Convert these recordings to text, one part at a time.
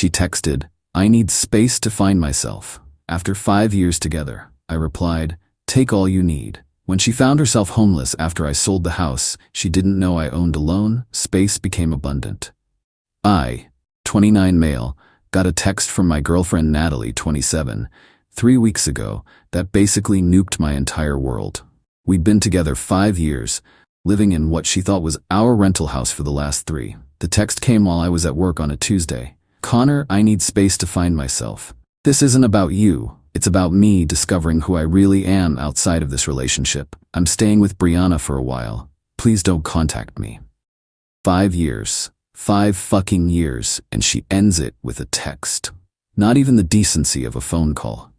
She texted, "I need space to find myself. After 5 years together." I replied, "Take all you need." When she found herself homeless after I sold the house she didn't know I owned alone, space became abundant. I, 29 male, got a text from my girlfriend Natalie, 27, 3 weeks ago that basically nuked my entire world. We'd been together 5 years, living in what she thought was our rental house for the last 3. The text came while I was at work on a Tuesday. "Connor, I need space to find myself. This isn't about you. It's about me discovering who I really am outside of this relationship. I'm staying with Brianna for a while. Please don't contact me." 5 years. 5 fucking years, and she ends it with a text. Not even the decency of a phone call.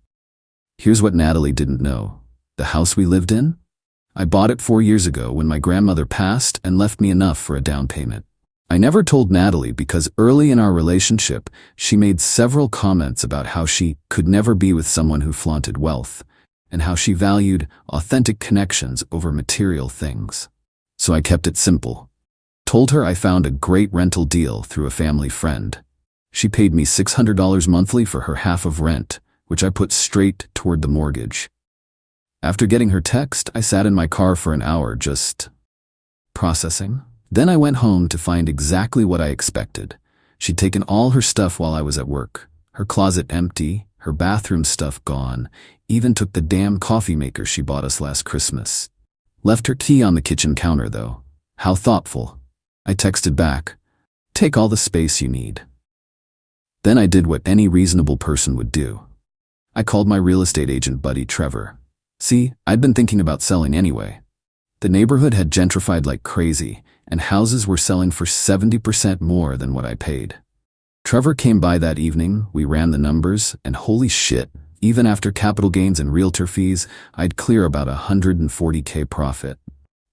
Here's what Natalie didn't know. The house we lived in? I bought it 4 years ago when my grandmother passed and left me enough for a down payment. I never told Natalie because early in our relationship, she made several comments about how she could never be with someone who flaunted wealth, and how she valued authentic connections over material things. So I kept it simple. Told her I found a great rental deal through a family friend. She paid me $600 monthly for her half of rent, which I put straight toward the mortgage. After getting her text, I sat in my car for an hour just processing. Then I went home to find exactly what I expected. She'd taken all her stuff while I was at work. Her closet empty, her bathroom stuff gone, even took the damn coffee maker she bought us last Christmas. Left her key on the kitchen counter though. How thoughtful. I texted back, "Take all the space you need." Then I did what any reasonable person would do. I called my real estate agent buddy Trevor. See, I'd been thinking about selling anyway. The neighborhood had gentrified like crazy, and houses were selling for 70% more than what I paid. Trevor came by that evening, we ran the numbers, and holy shit, even after capital gains and realtor fees, I'd clear about $140K profit.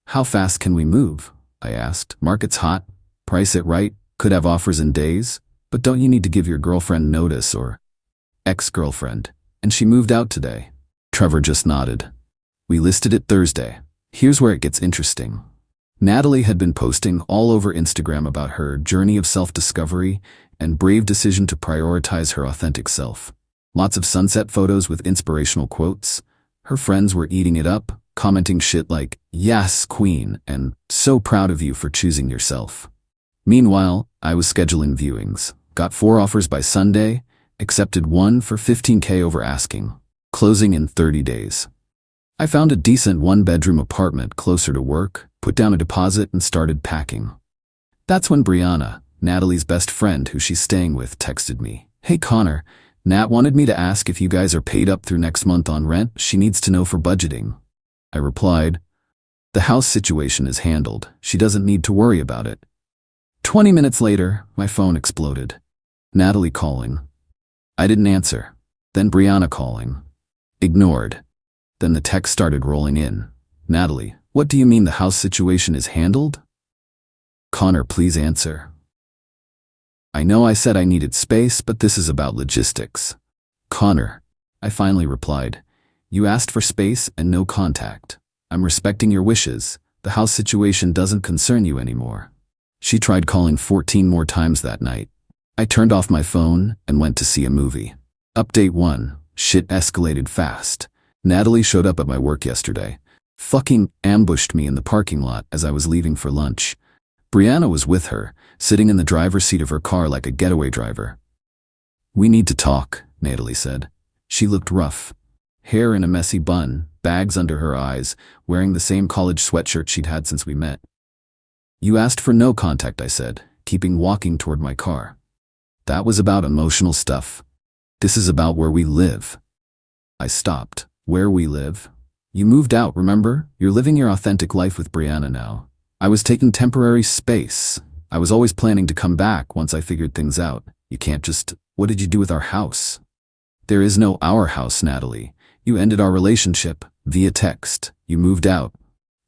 "How fast can we move?" I asked. "Market's hot, price it right, could have offers in days, but don't you need to give your girlfriend notice or ex-girlfriend? And she moved out today." Trevor just nodded. We listed it Thursday. Here's where it gets interesting. Natalie had been posting all over Instagram about her journey of self-discovery and brave decision to prioritize her authentic self. Lots of sunset photos with inspirational quotes. Her friends were eating it up, commenting shit like, "Yes, queen," and "So proud of you for choosing yourself." Meanwhile, I was scheduling viewings. Got 4 offers by Sunday, accepted 1 for $15K over asking, closing in 30 days. I found a decent 1-bedroom apartment closer to work, put down a deposit, and started packing. That's when Brianna, Natalie's best friend who she's staying with, texted me. "Hey Connor, Nat wanted me to ask if you guys are paid up through next month on rent. She needs to know for budgeting." I replied, "The house situation is handled. She doesn't need to worry about it." 20 minutes later, my phone exploded. Natalie calling. I didn't answer. Then Brianna calling. Ignored. Then the text started rolling in. "Natalie, what do you mean the house situation is handled?" "Connor, please answer." "I know I said I needed space, but this is about logistics." "Connor," I finally replied, "you asked for space and no contact. I'm respecting your wishes. The house situation doesn't concern you anymore." She tried calling 14 more times that night. I turned off my phone and went to see a movie. Update 1. Shit escalated fast. Natalie showed up at my work yesterday. Fucking ambushed me in the parking lot as I was leaving for lunch. Brianna was with her, sitting in the driver's seat of her car like a getaway driver. "We need to talk," Natalie said. She looked rough. Hair in a messy bun, bags under her eyes, wearing the same college sweatshirt she'd had since we met. "You asked for no contact," I said, keeping walking toward my car. "That was about emotional stuff. This is about where we live." I stopped. "Where we live? You moved out, remember? You're living your authentic life with Brianna now. I was taking temporary space. I was always planning to come back once I figured things out. You can't just, what did you do with our house?" "There is no our house, Natalie. You ended our relationship via text. You moved out.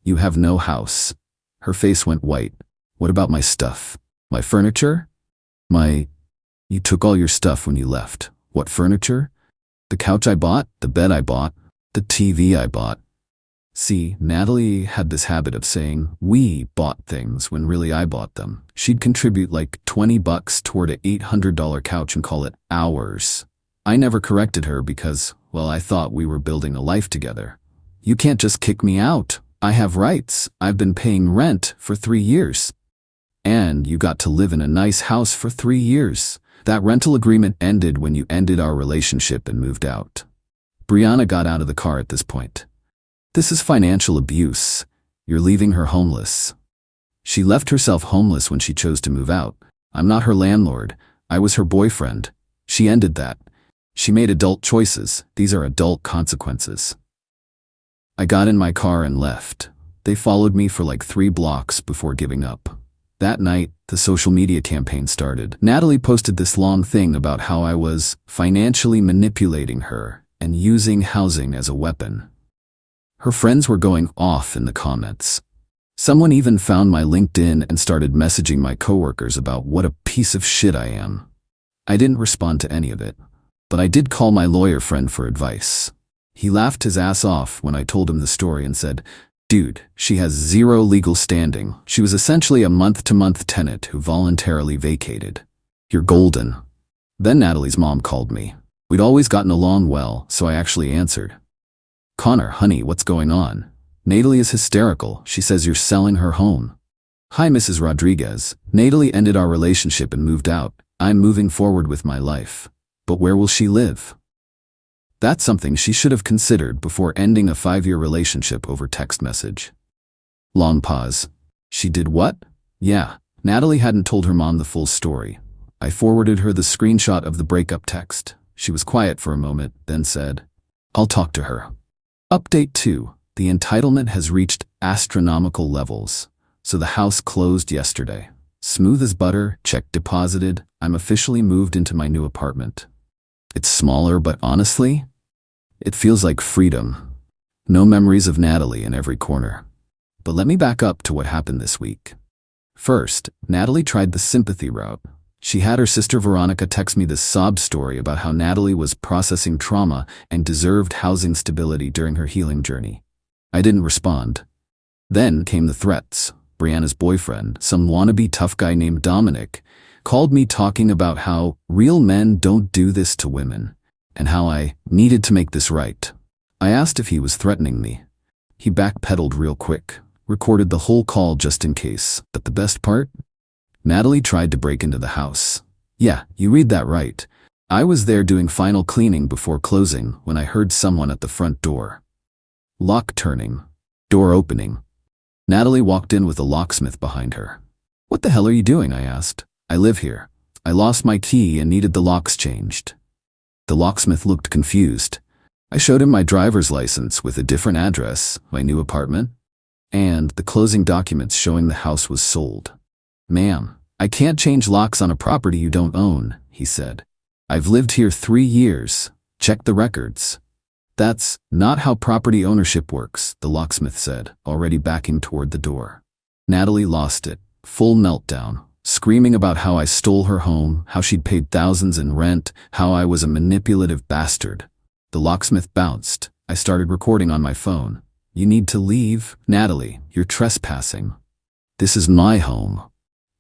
You have no house." Her face went white. "What about my stuff? My furniture? You took all your stuff when you left. What furniture? The couch I bought, the bed I bought, the TV I bought." See, Natalie had this habit of saying, we bought things when really I bought them. She'd contribute like $20 toward a $800 couch and call it ours. I never corrected her because, well, I thought we were building a life together. You can't just kick me out. I have rights. I've been paying rent for 3 years. And you got to live in a nice house for 3 years. That rental agreement ended when you ended our relationship and moved out. Brianna got out of the car at this point. This is financial abuse. You're leaving her homeless. She left herself homeless when she chose to move out. I'm not her landlord. I was her boyfriend. She ended that. She made adult choices. These are adult consequences. I got in my car and left. They followed me for like 3 blocks before giving up. That night, the social media campaign started. Natalie posted this long thing about how I was financially manipulating her and using housing as a weapon. Her friends were going off in the comments. Someone even found my LinkedIn and started messaging my coworkers about what a piece of shit I am. I didn't respond to any of it, but I did call my lawyer friend for advice. He laughed his ass off when I told him the story and said, dude, she has 0 legal standing. She was essentially a month-to-month tenant who voluntarily vacated. You're golden. Then Natalie's mom called me. We'd always gotten along well, so I actually answered. Connor, honey, what's going on? Natalie is hysterical. She says you're selling her home. Hi, Mrs. Rodriguez. Natalie ended our relationship and moved out. I'm moving forward with my life. But where will she live? That's something she should have considered before ending a 5-year relationship over text message. Long pause. She did what? Yeah, Natalie hadn't told her mom the full story. I forwarded her the screenshot of the breakup text. She was quiet for a moment, then said, I'll talk to her. Update 2. The entitlement has reached astronomical levels, so the house closed yesterday. Smooth as butter, check deposited, I'm officially moved into my new apartment. It's smaller, but honestly, it feels like freedom. No memories of Natalie in every corner. But let me back up to what happened this week. First, Natalie tried the sympathy route. She had her sister Veronica text me this sob story about how Natalie was processing trauma and deserved housing stability during her healing journey. I didn't respond. Then came the threats. Brianna's boyfriend, some wannabe tough guy named Dominic, called me talking about how real men don't do this to women, and how I needed to make this right. I asked if he was threatening me. He backpedaled real quick, recorded the whole call just in case. But the best part? Natalie tried to break into the house. Yeah, you read that right. I was there doing final cleaning before closing when I heard someone at the front door. Lock turning. Door opening. Natalie walked in with a locksmith behind her. What the hell are you doing? I asked. I live here. I lost my key and needed the locks changed. The locksmith looked confused. I showed him my driver's license with a different address, my new apartment, and the closing documents showing the house was sold. Ma'am, I can't change locks on a property you don't own, he said. I've lived here 3 years. Check the records. That's not how property ownership works, the locksmith said, already backing toward the door. Natalie lost it. Full meltdown. Screaming about how I stole her home, how she'd paid thousands in rent, how I was a manipulative bastard. The locksmith bounced. I started recording on my phone. You need to leave. Natalie, you're trespassing. This is my home.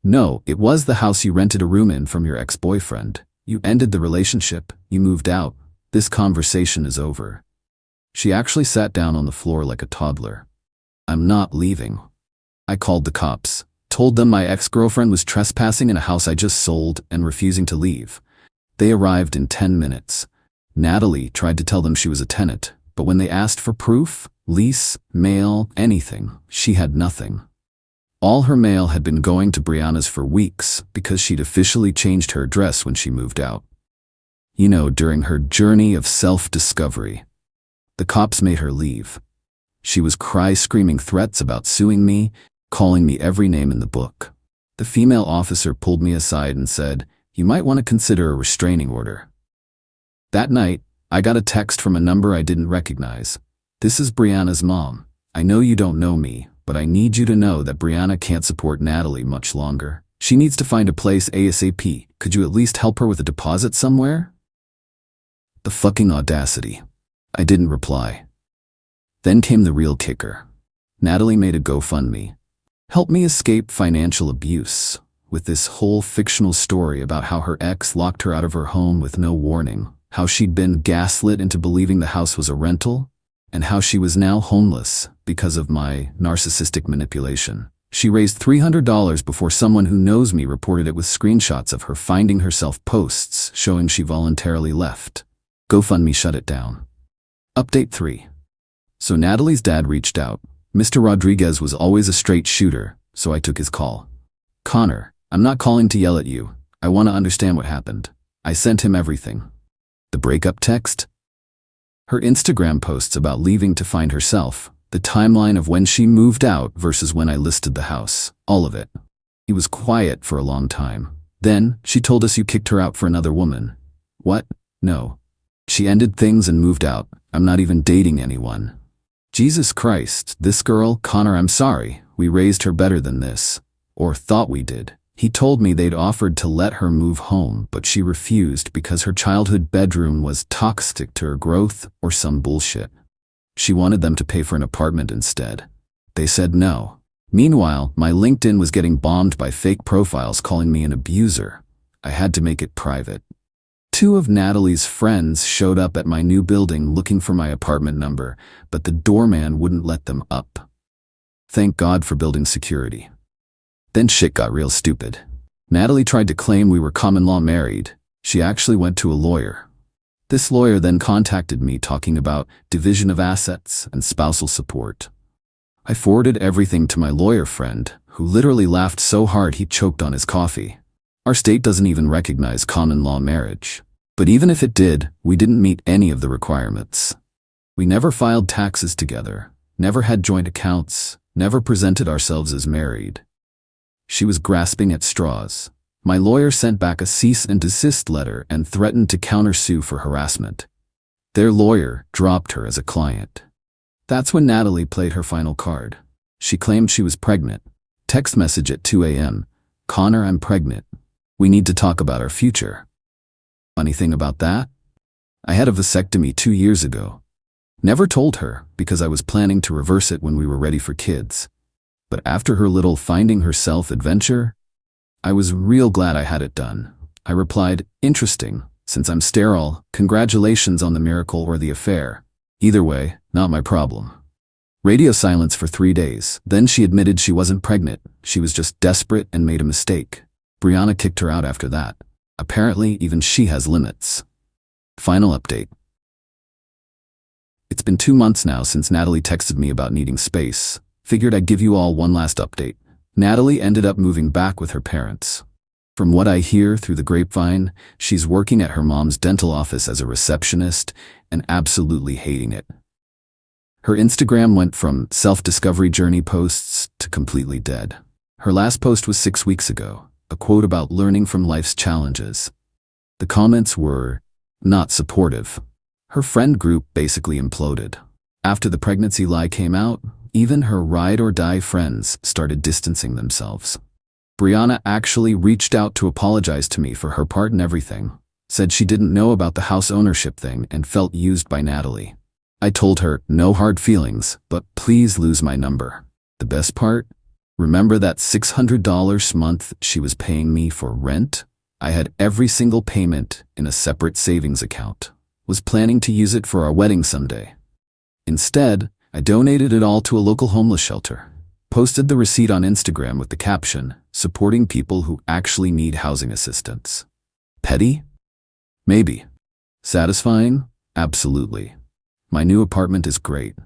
No, it was the house you rented a room in from your ex-boyfriend. You ended the relationship. You moved out. This conversation is over. She actually sat down on the floor like a toddler. I'm not leaving. I called the cops, told them my ex-girlfriend was trespassing in a house I just sold and refusing to leave. They arrived in 10 minutes. Natalie tried to tell them she was a tenant, but when they asked for proof, lease, mail, anything, she had nothing. All her mail had been going to Brianna's for weeks because she'd officially changed her address when she moved out. You know, during her journey of self-discovery. The cops made her leave. She was screaming threats about suing me, calling me every name in the book. The female officer pulled me aside and said, "You might want to consider a restraining order." That night, I got a text from a number I didn't recognize. "This is Brianna's mom. I know you don't know me, but I need you to know that Brianna can't support Natalie much longer. She needs to find a place ASAP. Could you at least help her with a deposit somewhere?" The fucking audacity. I didn't reply. Then came the real kicker. Natalie made a GoFundMe. Help me escape financial abuse, with this whole fictional story about how her ex locked her out of her home with no warning, how she'd been gaslit into believing the house was a rental, and how she was now homeless because of my narcissistic manipulation. She raised $300 before someone who knows me reported it with screenshots of her finding herself posts showing she voluntarily left. GoFundMe shut it down. Update 3. So Natalie's dad reached out. Mr. Rodriguez was always a straight shooter, so I took his call. Connor, I'm not calling to yell at you. I want to understand what happened. I sent him everything. The breakup text? Her Instagram posts about leaving to find herself, the timeline of when she moved out versus when I listed the house, all of it. He was quiet for a long time. Then, she told us you kicked her out for another woman. What? No. She ended things and moved out. I'm not even dating anyone. Jesus Christ, this girl, Connor, I'm sorry. We raised her better than this. Or thought we did. He told me they'd offered to let her move home, but she refused because her childhood bedroom was toxic to her growth or some bullshit. She wanted them to pay for an apartment instead. They said no. Meanwhile, my LinkedIn was getting bombed by fake profiles calling me an abuser. I had to make it private. 2 of Natalie's friends showed up at my new building looking for my apartment number, but the doorman wouldn't let them up. Thank God for building security. Then shit got real stupid. Natalie tried to claim we were common law married. She actually went to a lawyer. This lawyer then contacted me talking about division of assets and spousal support. I forwarded everything to my lawyer friend, who literally laughed so hard he choked on his coffee. Our state doesn't even recognize common law marriage. But even if it did, we didn't meet any of the requirements. We never filed taxes together, never had joint accounts, never presented ourselves as married. She was grasping at straws. My lawyer sent back a cease and desist letter and threatened to countersue for harassment. Their lawyer dropped her as a client. That's when Natalie played her final card. She claimed she was pregnant. Text message at 2 a.m. Connor, I'm pregnant. We need to talk about our future. Funny thing about that? I had a vasectomy 2 years ago. Never told her because I was planning to reverse it when we were ready for kids. But after her little finding herself adventure, I was real glad I had it done. I replied, interesting, since I'm sterile, congratulations on the miracle or the affair. Either way, not my problem. Radio silence for 3 days. Then she admitted she wasn't pregnant. She was just desperate and made a mistake. Brianna kicked her out after that. Apparently, even she has limits. Final update. It's been 2 months now since Natalie texted me about needing space. Figured I'd give you all one last update. Natalie ended up moving back with her parents. From what I hear through the grapevine, she's working at her mom's dental office as a receptionist and absolutely hating it. Her Instagram went from self-discovery journey posts to completely dead. Her last post was 6 weeks ago, a quote about learning from life's challenges. The comments were not supportive. Her friend group basically imploded. After the pregnancy lie came out, even her ride-or-die friends started distancing themselves. Brianna actually reached out to apologize to me for her part in everything, said she didn't know about the house ownership thing and felt used by Natalie. I told her, no hard feelings, but please lose my number. The best part? Remember that $600 a month she was paying me for rent? I had every single payment in a separate savings account. Was planning to use it for our wedding someday. Instead, I donated it all to a local homeless shelter. Posted the receipt on Instagram with the caption, supporting people who actually need housing assistance. Petty? Maybe. Satisfying? Absolutely. My new apartment is great.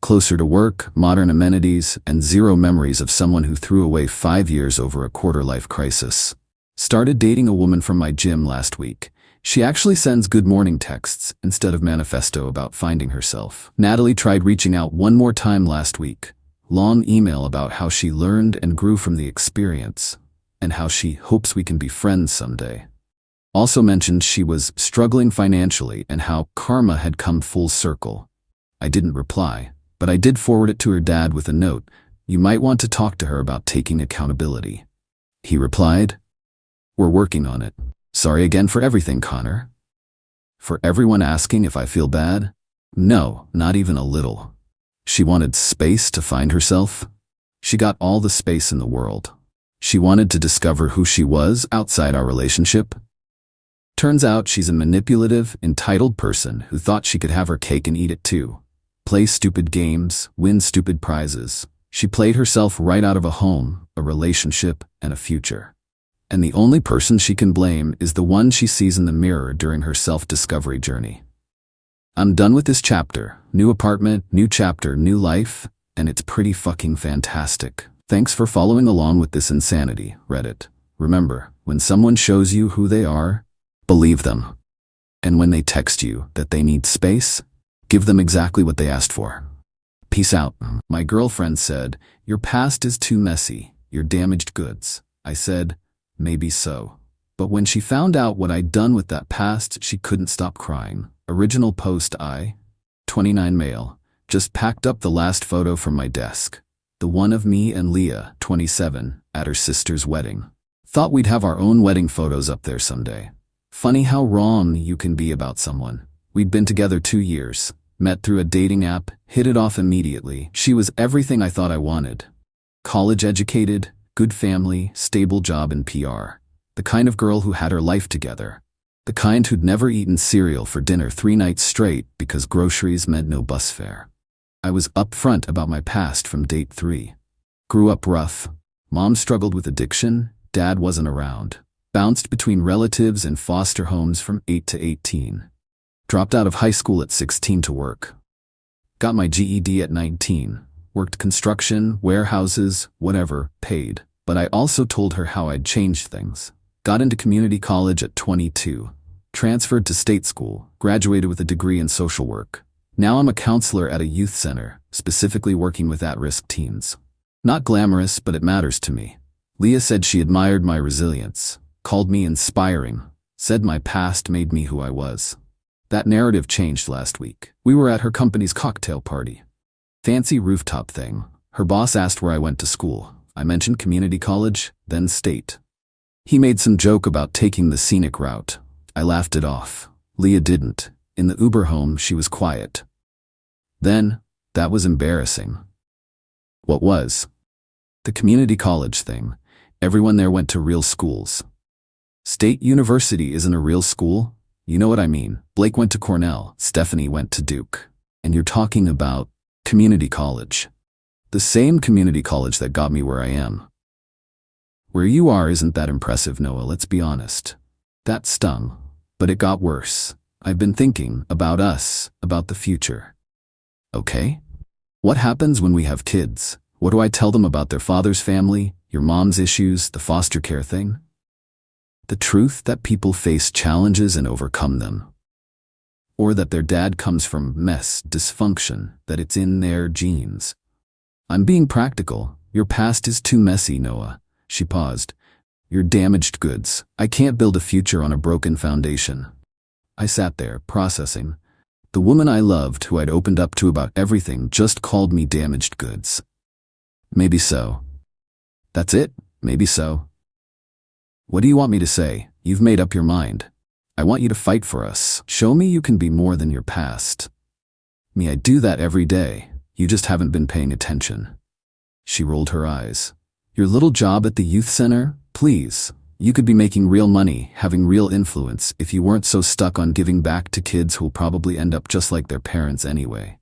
Closer to work, modern amenities, and zero memories of someone who threw away 5 years over a quarter-life crisis. Started dating a woman from my gym last week. She actually sends good morning texts instead of manifesto about finding herself. Natalie tried reaching out one more time last week. Long email about how she learned and grew from the experience, and how she hopes we can be friends someday. Also mentioned she was struggling financially and how karma had come full circle. I didn't reply, but I did forward it to her dad with a note. You might want to talk to her about taking accountability. He replied, we're working on it. Sorry again for everything, Connor. For everyone asking if I feel bad? No, not even a little. She wanted space to find herself. She got all the space in the world. She wanted to discover who she was outside our relationship. Turns out she's a manipulative, entitled person who thought she could have her cake and eat it too. Play stupid games, win stupid prizes. She played herself right out of a home, a relationship, and a future. And the only person she can blame is the one she sees in the mirror during her self-discovery journey. I'm done with this chapter. New apartment, new chapter, new life, and it's pretty fucking fantastic. Thanks for following along with this insanity, Reddit. Remember, when someone shows you who they are, believe them. And when they text you that they need space, give them exactly what they asked for. Peace out. My girlfriend said, "Your past is too messy. You're damaged goods." I said, "Maybe so." But when she found out what I'd done with that past, she couldn't stop crying. Original post 29 male, just packed up the last photo from my desk. The one of me and Leah, 27, at her sister's wedding. Thought we'd have our own wedding photos up there someday. Funny how wrong you can be about someone. We'd been together 2 years, met through a dating app, hit it off immediately. She was everything I thought I wanted. College educated, good family, stable job in PR. The kind of girl who had her life together. The kind who'd never eaten cereal for dinner 3 nights straight because groceries meant no bus fare. I was upfront about my past from date 3. Grew up rough. Mom struggled with addiction, dad wasn't around. Bounced between relatives and foster homes from 8 to 18. Dropped out of high school at 16 to work. Got my GED at 19. Worked construction, warehouses, whatever, paid. But I also told her how I'd changed things. Got into community college at 22. Transferred to state school, graduated with a degree in social work. Now I'm a counselor at a youth center, specifically working with at-risk teens. Not glamorous, but it matters to me. Leah said she admired my resilience, called me inspiring, said my past made me who I was. That narrative changed last week. We were at her company's cocktail party. Fancy rooftop thing. Her boss asked where I went to school. I mentioned community college, then state. He made some joke about taking the scenic route. I laughed it off. Leah didn't. In the Uber home, she was quiet. Then, that was embarrassing. What was? The community college thing. Everyone there went to real schools. State University isn't a real school. You know what I mean. Blake went to Cornell, Stephanie went to Duke. And you're talking about community college. The same community college that got me where I am. Where you are isn't that impressive, Noah, let's be honest. That stung. But it got worse. I've been thinking about us, about the future. Okay? What happens when we have kids? What do I tell them about their father's family, your mom's issues, the foster care thing? The truth that people face challenges and overcome them. Or that their dad comes from mess, dysfunction, that it's in their genes. I'm being practical. Your past is too messy, Noah. She paused. You're damaged goods. I can't build a future on a broken foundation. I sat there, processing. The woman I loved, who I'd opened up to about everything, just called me damaged goods. Maybe so. That's it? Maybe so. What do you want me to say? You've made up your mind. I want you to fight for us. Show me you can be more than your past. Me, I do that every day. You just haven't been paying attention. She rolled her eyes. Your little job at the youth center? Please. You could be making real money, having real influence, if you weren't so stuck on giving back to kids who'll probably end up just like their parents anyway.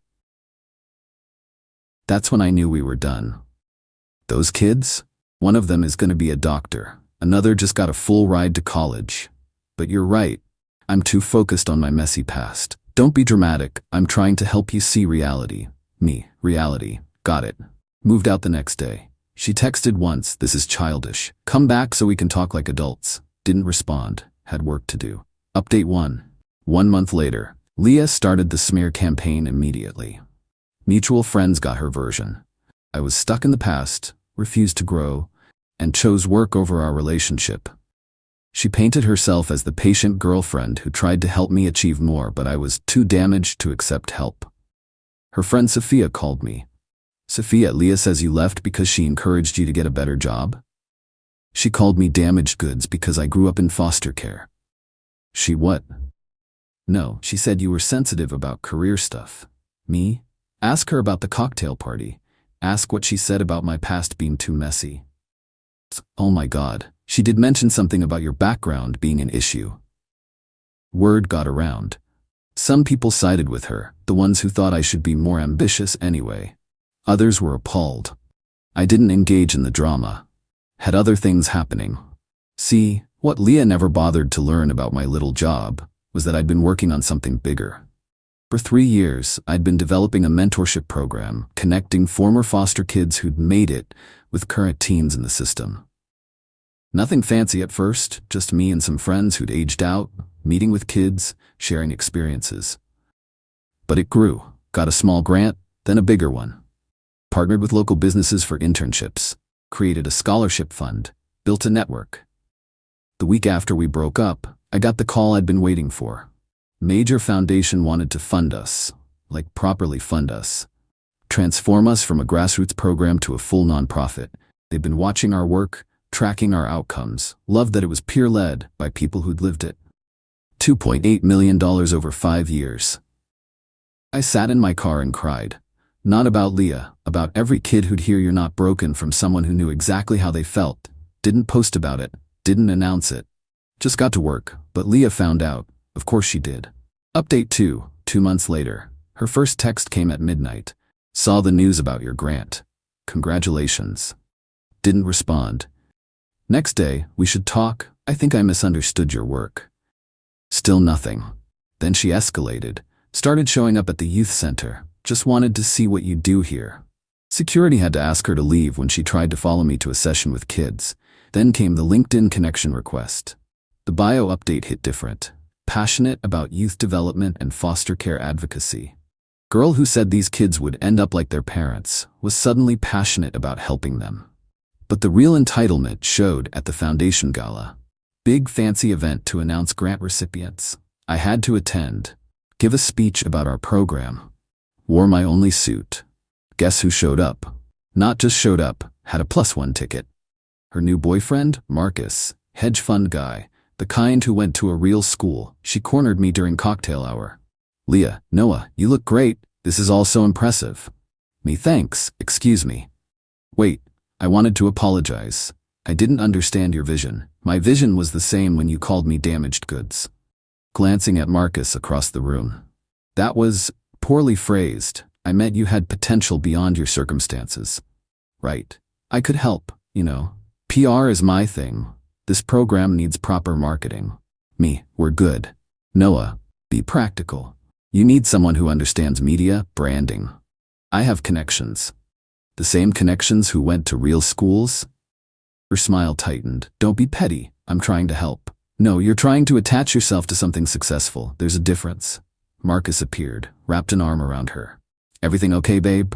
That's when I knew we were done. Those kids? One of them is going to be a doctor. Another just got a full ride to college. But you're right. I'm too focused on my messy past. Don't be dramatic. I'm trying to help you see reality. Me, reality. Got it. Moved out the next day. She texted once, this is childish. Come back so we can talk like adults. Didn't respond. Had work to do. Update 1. 1 month later. Leah started the smear campaign immediately. Mutual friends got her version. I was stuck in the past, refused to grow, and chose work over our relationship. She painted herself as the patient girlfriend who tried to help me achieve more, but I was too damaged to accept help. Her friend Sophia called me. Sophia, Leah says you left because she encouraged you to get a better job? She called me damaged goods because I grew up in foster care. She what? No, she said you were sensitive about career stuff. Me? Ask her about the cocktail party. Ask what she said about my past being too messy. Oh my God, she did mention something about your background being an issue. Word got around. Some people sided with her, the ones who thought I should be more ambitious anyway. Others were appalled. I didn't engage in the drama. Had other things happening. See, what Leah never bothered to learn about my little job was that I'd been working on something bigger. For 3 years, I'd been developing a mentorship program, connecting former foster kids who'd made it with current teens in the system. Nothing fancy at first, just me and some friends who'd aged out, meeting with kids, sharing experiences. But it grew, got a small grant, then a bigger one. Partnered with local businesses for internships, created a scholarship fund, built a network. The week after we broke up, I got the call I'd been waiting for. Major foundation wanted to fund us, like properly fund us. Transform us from a grassroots program to a full nonprofit. They'd been watching our work, tracking our outcomes, loved that it was peer-led by people who'd lived it. $2.8 million over 5 years. I sat in my car and cried. Not about Leah, about every kid who'd hear you're not broken from someone who knew exactly how they felt, didn't post about it, didn't announce it. Just got to work, but Leah found out. Of course she did. Update 2, 2 months later. Her first text came at midnight. Saw the news about your grant. Congratulations. Didn't respond. Next day, we should talk. I think I misunderstood your work. Still nothing. Then she escalated. Started showing up at the youth center. Just wanted to see what you do here. Security had to ask her to leave when she tried to follow me to a session with kids. Then came the LinkedIn connection request. The bio update hit different. Passionate about youth development and foster care advocacy. Girl who said these kids would end up like their parents was suddenly passionate about helping them. But the real entitlement showed at the foundation gala. Big fancy event to announce grant recipients. I had to attend. Give a speech about our program. Wore my only suit. Guess who showed up? Not just showed up, had a +1 ticket. Her new boyfriend, Marcus, hedge fund guy, the kind who went to a real school. She cornered me during cocktail hour. Leah, Noah, you look great. This is all so impressive. Me thanks, excuse me. Wait, I wanted to apologize. I didn't understand your vision. My vision was the same when you called me damaged goods. Glancing at Marcus across the room. That was poorly phrased. I meant you had potential beyond your circumstances. Right. I could help, you know. PR is my thing. This program needs proper marketing. Me, we're good. Noah, be practical. You need someone who understands media, branding. I have connections. The same connections who went to real schools? Her smile tightened. Don't be petty. I'm trying to help. No, you're trying to attach yourself to something successful. There's a difference. Marcus appeared, wrapped an arm around her. Everything okay, babe?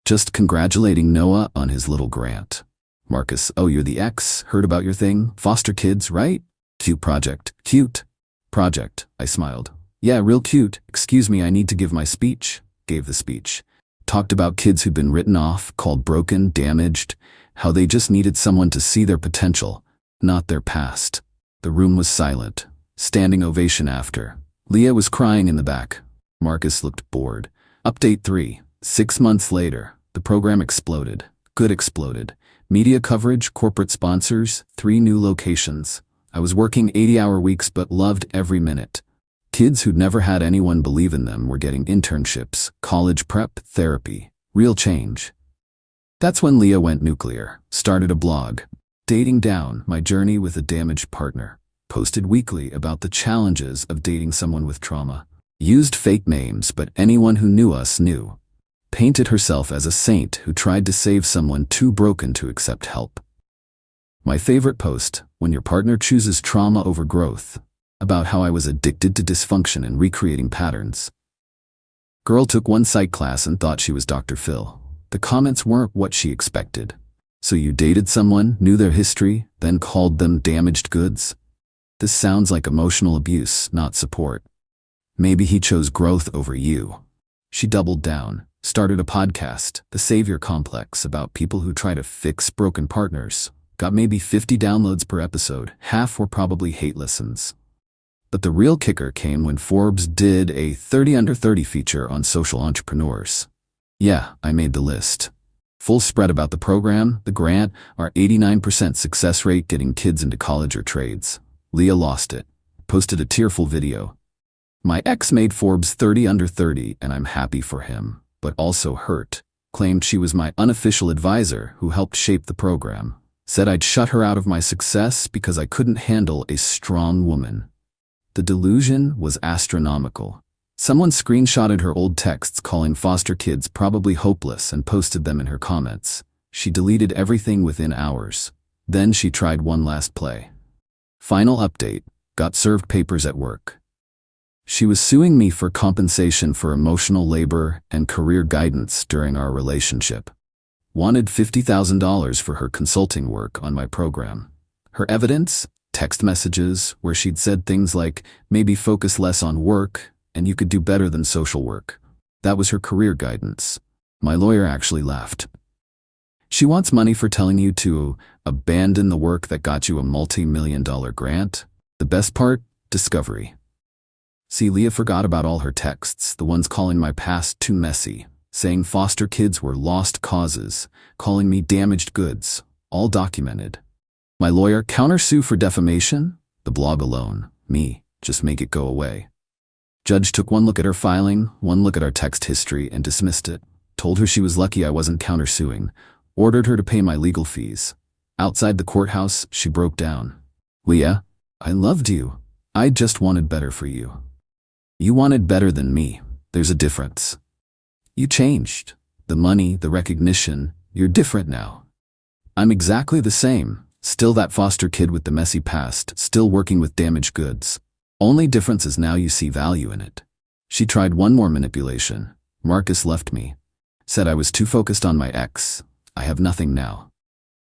Just congratulating Noah on his little grant. Marcus, oh, you're the ex? Heard about your thing? Foster kids, right? Cute project. Cute project, I smiled. Yeah, real cute. Excuse me, I need to give my speech. Gave the speech. Talked about kids who'd been written off, called broken, damaged, how they just needed someone to see their potential, not their past. The room was silent. Standing ovation after. Leah was crying in the back. Marcus looked bored. Update 3. 6 months later, the program exploded. Good exploded. Media coverage, corporate sponsors, 3 new locations. I was working 80-hour weeks but loved every minute. Kids who'd never had anyone believe in them were getting internships, college prep, therapy. Real change. That's when Leah went nuclear. Started a blog. Dating Down, my journey with a damaged partner. Posted weekly about the challenges of dating someone with trauma. Used fake names, but anyone who knew us knew. Painted herself as a saint who tried to save someone too broken to accept help. My favorite post, when your partner chooses trauma over growth, about how I was addicted to dysfunction and recreating patterns. Girl took one psych class and thought she was Dr. Phil. The comments weren't what she expected. So you dated someone, knew their history, then called them damaged goods? This sounds like emotional abuse, not support. Maybe he chose growth over you. She doubled down. Started a podcast, The Savior Complex, about people who try to fix broken partners. Got maybe 50 downloads per episode. Half were probably hate listens. But the real kicker came when Forbes did a 30 under 30 feature on social entrepreneurs. Yeah, I made the list. Full spread about the program, the grant, our 89% success rate getting kids into college or trades. Leah lost it. Posted a tearful video. My ex made Forbes 30 under 30 and I'm happy for him, but also hurt. Claimed she was my unofficial advisor who helped shape the program. Said I'd shut her out of my success because I couldn't handle a strong woman. The delusion was astronomical. Someone screenshotted her old texts calling foster kids probably hopeless and posted them in her comments. She deleted everything within hours. Then she tried one last play. Final update, got served papers at work. She was suing me for compensation for emotional labor and career guidance during our relationship. Wanted $50,000 for her consulting work on my program. Her evidence? Text messages where she'd said things like, maybe focus less on work and you could do better than social work. That was her career guidance. My lawyer actually laughed. She wants money for telling you to abandon the work that got you a multi-million-dollar grant. The best part? Discovery. See, Leah forgot about all her texts, the ones calling my past too messy, saying foster kids were lost causes, calling me damaged goods, all documented. My lawyer, countersue for defamation? The blog alone. Me, just make it go away. Judge took one look at her filing, one look at our text history, and dismissed it. Told her she was lucky I wasn't countersuing. Ordered her to pay my legal fees. Outside the courthouse, she broke down. Leah, I loved you. I just wanted better for you. You wanted better than me. There's a difference. You changed. The money, the recognition, you're different now. I'm exactly the same. Still that foster kid with the messy past, still working with damaged goods. Only difference is now you see value in it. She tried one more manipulation. Marcus left me. Said I was too focused on my ex. I have nothing now.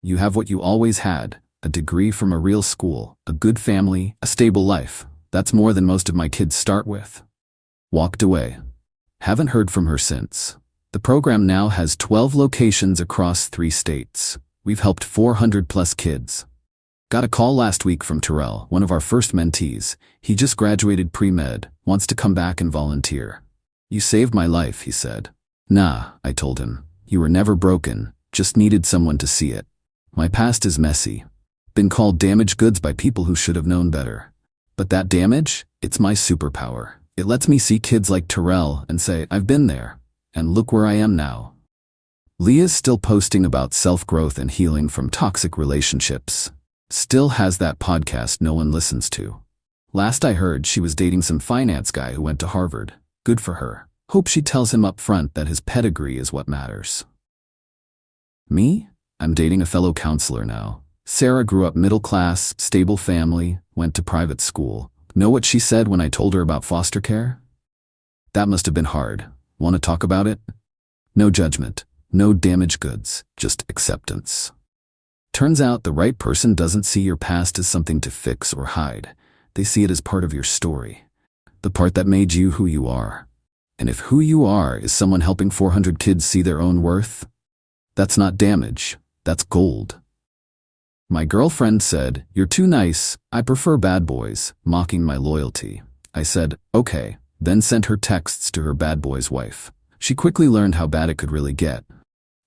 You have what you always had, a degree from a real school, a good family, a stable life. That's more than most of my kids start with. Walked away. Haven't heard from her since. The program now has 12 locations across 3 states. We've helped 400 plus kids. Got a call last week from Terrell, one of our first mentees. He just graduated pre-med, wants to come back and volunteer. You saved my life, he said. Nah, I told him. You were never broken, just needed someone to see it. My past is messy. Been called damaged goods by people who should have known better. But that damage, it's my superpower. It lets me see kids like Terrell and say, I've been there, and look where I am now. Leah's still posting about self-growth and healing from toxic relationships. Still has that podcast no one listens to. Last I heard, she was dating some finance guy who went to Harvard. Good for her. Hope she tells him up front that his pedigree is what matters. Me? I'm dating a fellow counselor now. Sarah grew up middle class, stable family, went to private school. Know what she said when I told her about foster care? That must have been hard. Want to talk about it? No judgment, no damaged goods, just acceptance. Turns out the right person doesn't see your past as something to fix or hide. They see it as part of your story. The part that made you who you are. And if who you are is someone helping 400 kids see their own worth, that's not damage, that's gold. My girlfriend said, "You're too nice, I prefer bad boys," mocking my loyalty. I said, okay, then sent her texts to her bad boy's wife. She quickly learned how bad it could really get.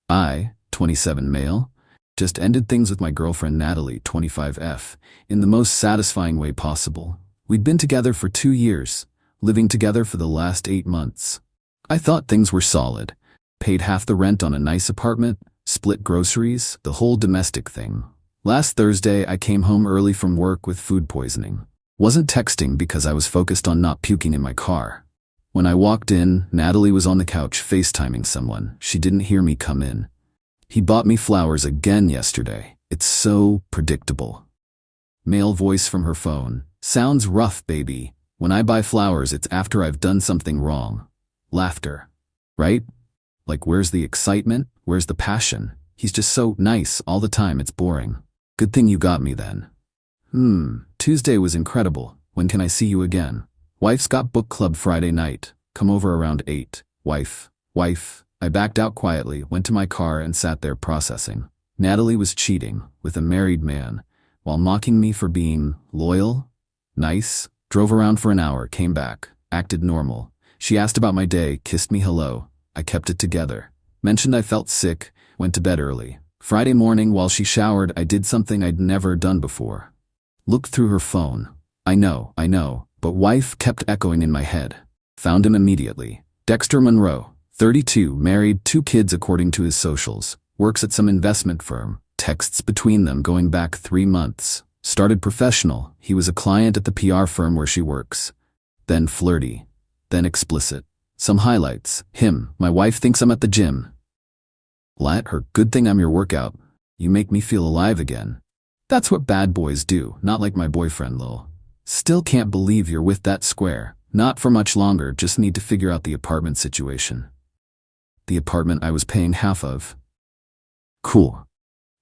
I, 27 male, just ended things with my girlfriend Natalie, 25F, in the most satisfying way possible. We'd been together for 2 years, living together for the last 8 months. I thought things were solid. Paid half the rent on a nice apartment, split groceries, the whole domestic thing. Last Thursday, I came home early from work with food poisoning. Wasn't texting because I was focused on not puking in my car. When I walked in, Natalie was on the couch FaceTiming someone. She didn't hear me come in. He bought me flowers again yesterday. It's so predictable. Male voice from her phone. Sounds rough, baby. When I buy flowers, it's after I've done something wrong. Laughter. Right? Like, where's the excitement? Where's the passion? He's just so nice all the time, it's boring. Good thing you got me then. Tuesday was incredible. When can I see you again? Wife's got book club Friday night. Come over around 8. Wife. I backed out quietly, went to my car and sat there processing. Natalie was cheating with a married man while mocking me for being loyal, nice. Drove around for an hour, came back, acted normal. She asked about my day, kissed me hello. I kept it together. Mentioned I felt sick, went to bed early. Friday morning while she showered, I did something I'd never done before. Looked through her phone. I know, but wife kept echoing in my head. Found him immediately. Dexter Monroe, 32, married, 2 kids according to his socials. Works at some investment firm. Texts between them going back 3 months. Started professional. He was a client at the PR firm where she works. Then flirty. Then explicit. Some highlights. Him, my wife thinks I'm at the gym. Let her, good thing I'm your workout. You make me feel alive again. That's what bad boys do, not like my boyfriend Lil. Still can't believe you're with that square. Not for much longer, just need to figure out the apartment situation. The apartment I was paying half of. Cool.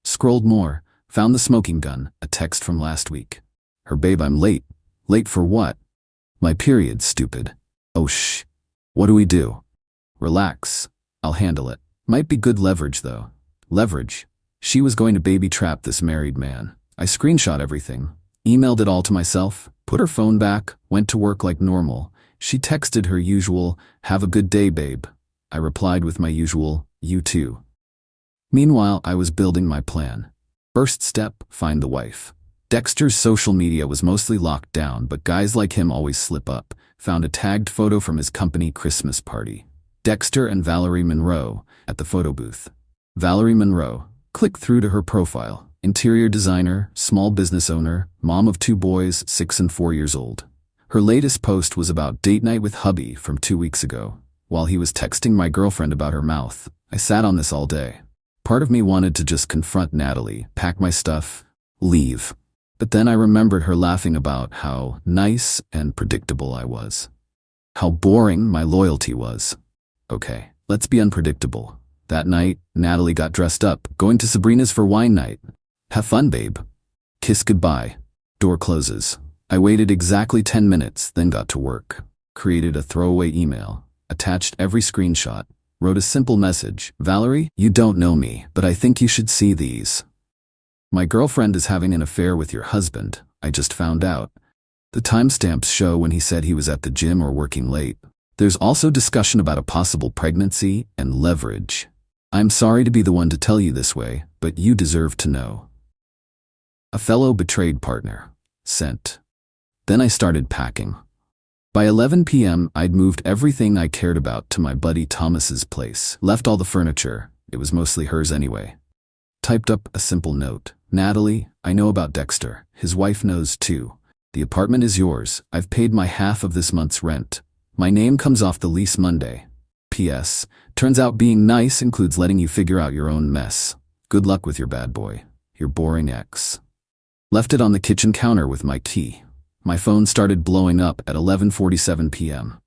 Scrolled more, found the smoking gun, a text from last week. Her babe, I'm late. Late for what? My period, stupid. Oh shh. What do we do? Relax. I'll handle it. Might be good leverage though. Leverage. She was going to baby trap this married man. I screenshot everything. Emailed it all to myself, put her phone back, went to work like normal. She texted her usual, have a good day, babe. I replied with my usual, you too. Meanwhile, I was building my plan. First step, find the wife. Dexter's social media was mostly locked down, but guys like him always slip up. Found a tagged photo from his company Christmas party. Dexter and Valerie Monroe at the photo booth. Valerie Monroe, click through to her profile. Interior designer, small business owner, mom of 2 boys, 6 and 4 years old. Her latest post was about date night with hubby from 2 weeks ago. While he was texting my girlfriend about her mouth, I sat on this all day. Part of me wanted to just confront Natalie, pack my stuff, leave. But then I remembered her laughing about how nice and predictable I was. How boring my loyalty was. Okay, let's be unpredictable. That night, Natalie got dressed up, going to Sabrina's for wine night. Have fun, babe. Kiss goodbye. Door closes. I waited exactly 10 minutes, then got to work. Created a throwaway email. Attached every screenshot. Wrote a simple message. Valerie, you don't know me, but I think you should see these. My girlfriend is having an affair with your husband. I just found out. The timestamps show when he said he was at the gym or working late. There's also discussion about a possible pregnancy and leverage. I'm sorry to be the one to tell you this way, but you deserve to know. A fellow betrayed partner. Sent. Then I started packing. By 11 p.m., I'd moved everything I cared about to my buddy Thomas's place. Left all the furniture. It was mostly hers anyway. Typed up a simple note. Natalie, I know about Dexter. His wife knows too. The apartment is yours. I've paid my half of this month's rent. My name comes off the lease Monday. P.S. Turns out being nice includes letting you figure out your own mess. Good luck with your bad boy. Your boring ex. Left it on the kitchen counter with my key. My phone started blowing up at 11:47 p.m.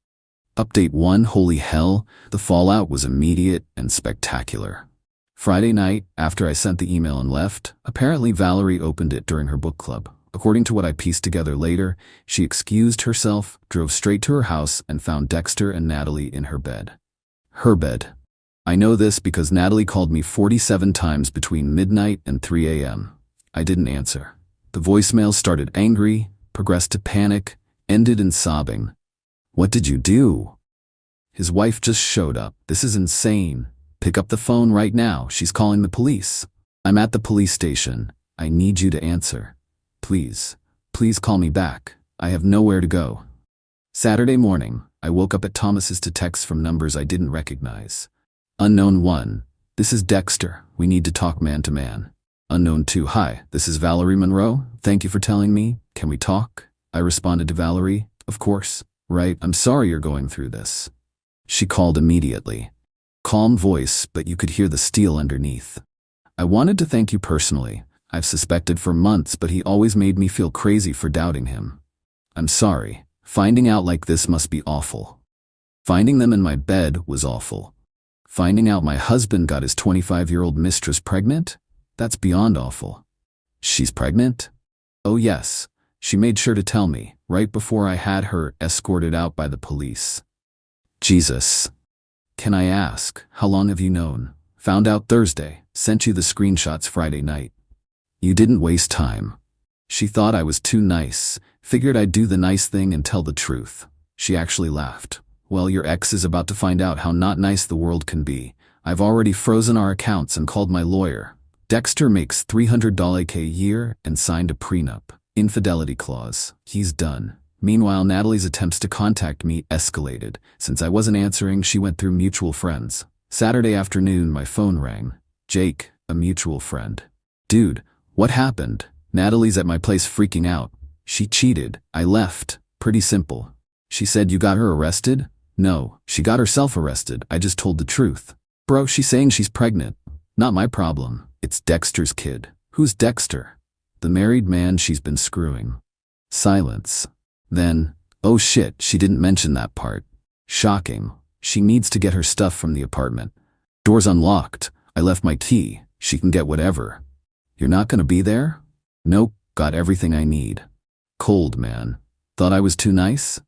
Update 1. Holy hell, the fallout was immediate and spectacular. Friday night, after I sent the email and left, apparently Valerie opened it during her book club. According to what I pieced together later, she excused herself, drove straight to her house, and found Dexter and Natalie in her bed. Her bed. I know this because Natalie called me 47 times between midnight and 3 a.m. I didn't answer. The voicemail started angry, progressed to panic, ended in sobbing. What did you do? His wife just showed up. This is insane. Pick up the phone right now. She's calling the police. I'm at the police station. I need you to answer. Please, please call me back. I have nowhere to go. Saturday morning, I woke up at Thomas's to texts from numbers I didn't recognize. Unknown 1. This is Dexter. We need to talk man to man. Unknown 2. Hi, this is Valerie Monroe. Thank you for telling me. Can we talk? I responded to Valerie. Of course. Right, I'm sorry you're going through this. She called immediately. Calm voice, but you could hear the steel underneath. I wanted to thank you personally. I've suspected for months, but he always made me feel crazy for doubting him. I'm sorry. Finding out like this must be awful. Finding them in my bed was awful. Finding out my husband got his 25-year-old mistress pregnant? That's beyond awful. She's pregnant? Oh yes. She made sure to tell me, right before I had her escorted out by the police. Jesus. Can I ask, how long have you known? Found out Thursday, sent you the screenshots Friday night. You didn't waste time. She thought I was too nice, figured I'd do the nice thing and tell the truth. She actually laughed. Well, your ex is about to find out how not nice the world can be. I've already frozen our accounts and called my lawyer. Dexter makes $300K a year and signed a prenup. Infidelity clause. He's done. Meanwhile, Natalie's attempts to contact me escalated. Since I wasn't answering, she went through mutual friends. Saturday afternoon, my phone rang. Jake, a mutual friend. Dude, what happened? Natalie's at my place freaking out. She cheated. I left. Pretty simple. She said you got her arrested? No, she got herself arrested. I just told the truth. Bro, she's saying she's pregnant. Not my problem. It's Dexter's kid. Who's Dexter? The married man she's been screwing. Silence. Then, oh shit, she didn't mention that part. Shocking. She needs to get her stuff from the apartment. Door's unlocked. I left my key. She can get whatever. You're not gonna be there? Nope, got everything I need. Cold, man. Thought I was too nice?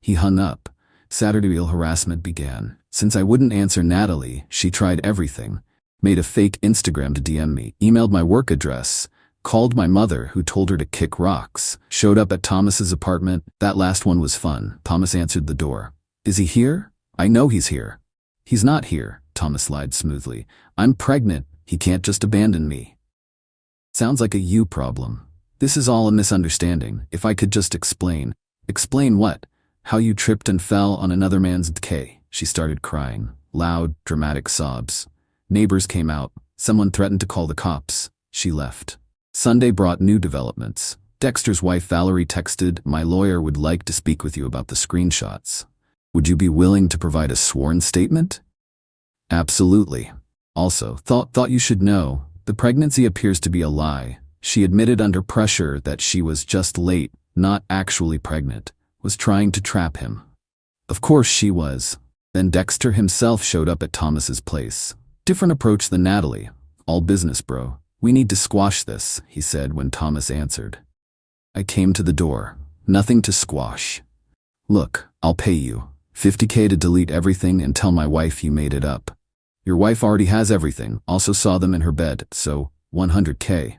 He hung up. Saturday harassment began. Since I wouldn't answer Natalie, she tried everything. Made a fake Instagram to DM me, emailed my work address, called my mother who told her to kick rocks, showed up at Thomas's apartment. That last one was fun. Thomas answered the door. Is he here? I know he's here. He's not here, Thomas lied smoothly. I'm pregnant. He can't just abandon me. Sounds like a you problem. This is all a misunderstanding. If I could just explain. Explain what? How you tripped and fell on another man's Qley. She started crying. Loud, dramatic sobs. Neighbors came out. Someone threatened to call the cops. She left. Sunday brought new developments. Dexter's wife Valerie texted, "My lawyer would like to speak with you about the screenshots. Would you be willing to provide a sworn statement?" Absolutely. Also, thought you should know, the pregnancy appears to be a lie. She admitted under pressure that she was just late, not actually pregnant, was trying to trap him. Of course she was. Then Dexter himself showed up at Thomas's place. Different approach than Natalie. All business, bro. We need to squash this, he said when Thomas answered. I came to the door. Nothing to squash. Look, I'll pay you. $50K to delete everything and tell my wife you made it up. Your wife already has everything, also saw them in her bed, so $100K.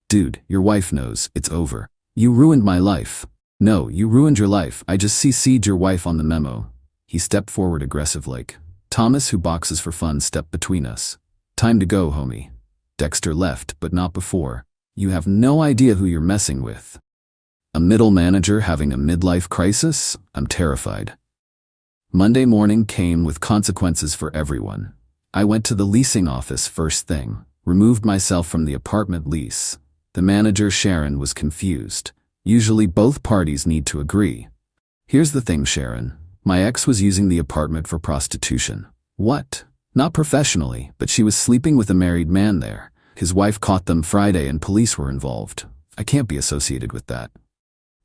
Dude, your wife knows, it's over. You ruined my life. No, you ruined your life. I just CC'd your wife on the memo. He stepped forward aggressive like. Thomas, who boxes for fun, stepped between us. Time to go, homie. Dexter left, but not before. You have no idea who you're messing with. A middle manager having a midlife crisis? I'm terrified. Monday morning came with consequences for everyone. I went to the leasing office first thing, removed myself from the apartment lease. The manager, Sharon, was confused. Usually both parties need to agree. Here's the thing, Sharon. My ex was using the apartment for prostitution. What? Not professionally, but she was sleeping with a married man there. His wife caught them Friday and police were involved. I can't be associated with that.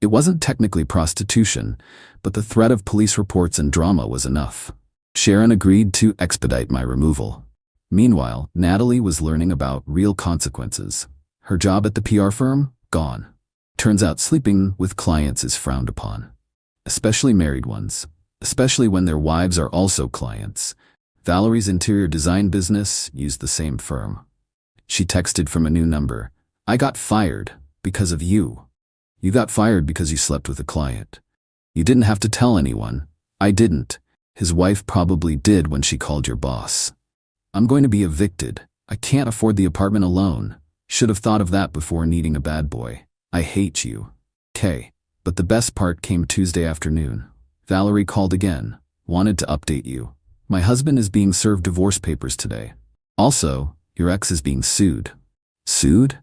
It wasn't technically prostitution, but the threat of police reports and drama was enough. Sharon agreed to expedite my removal. Meanwhile, Natalie was learning about real consequences. Her job at the PR firm? Gone. Turns out sleeping with clients is frowned upon. Especially married ones. Especially when their wives are also clients. Valerie's interior design business used the same firm. She texted from a new number. I got fired because of you. You got fired because you slept with a client. You didn't have to tell anyone. I didn't. His wife probably did when she called your boss. I'm going to be evicted. I can't afford the apartment alone. Should have thought of that before needing a bad boy. I hate you. K. But the best part came Tuesday afternoon. Valerie called again. Wanted to update you. My husband is being served divorce papers today. Also, your ex is being sued. Sued?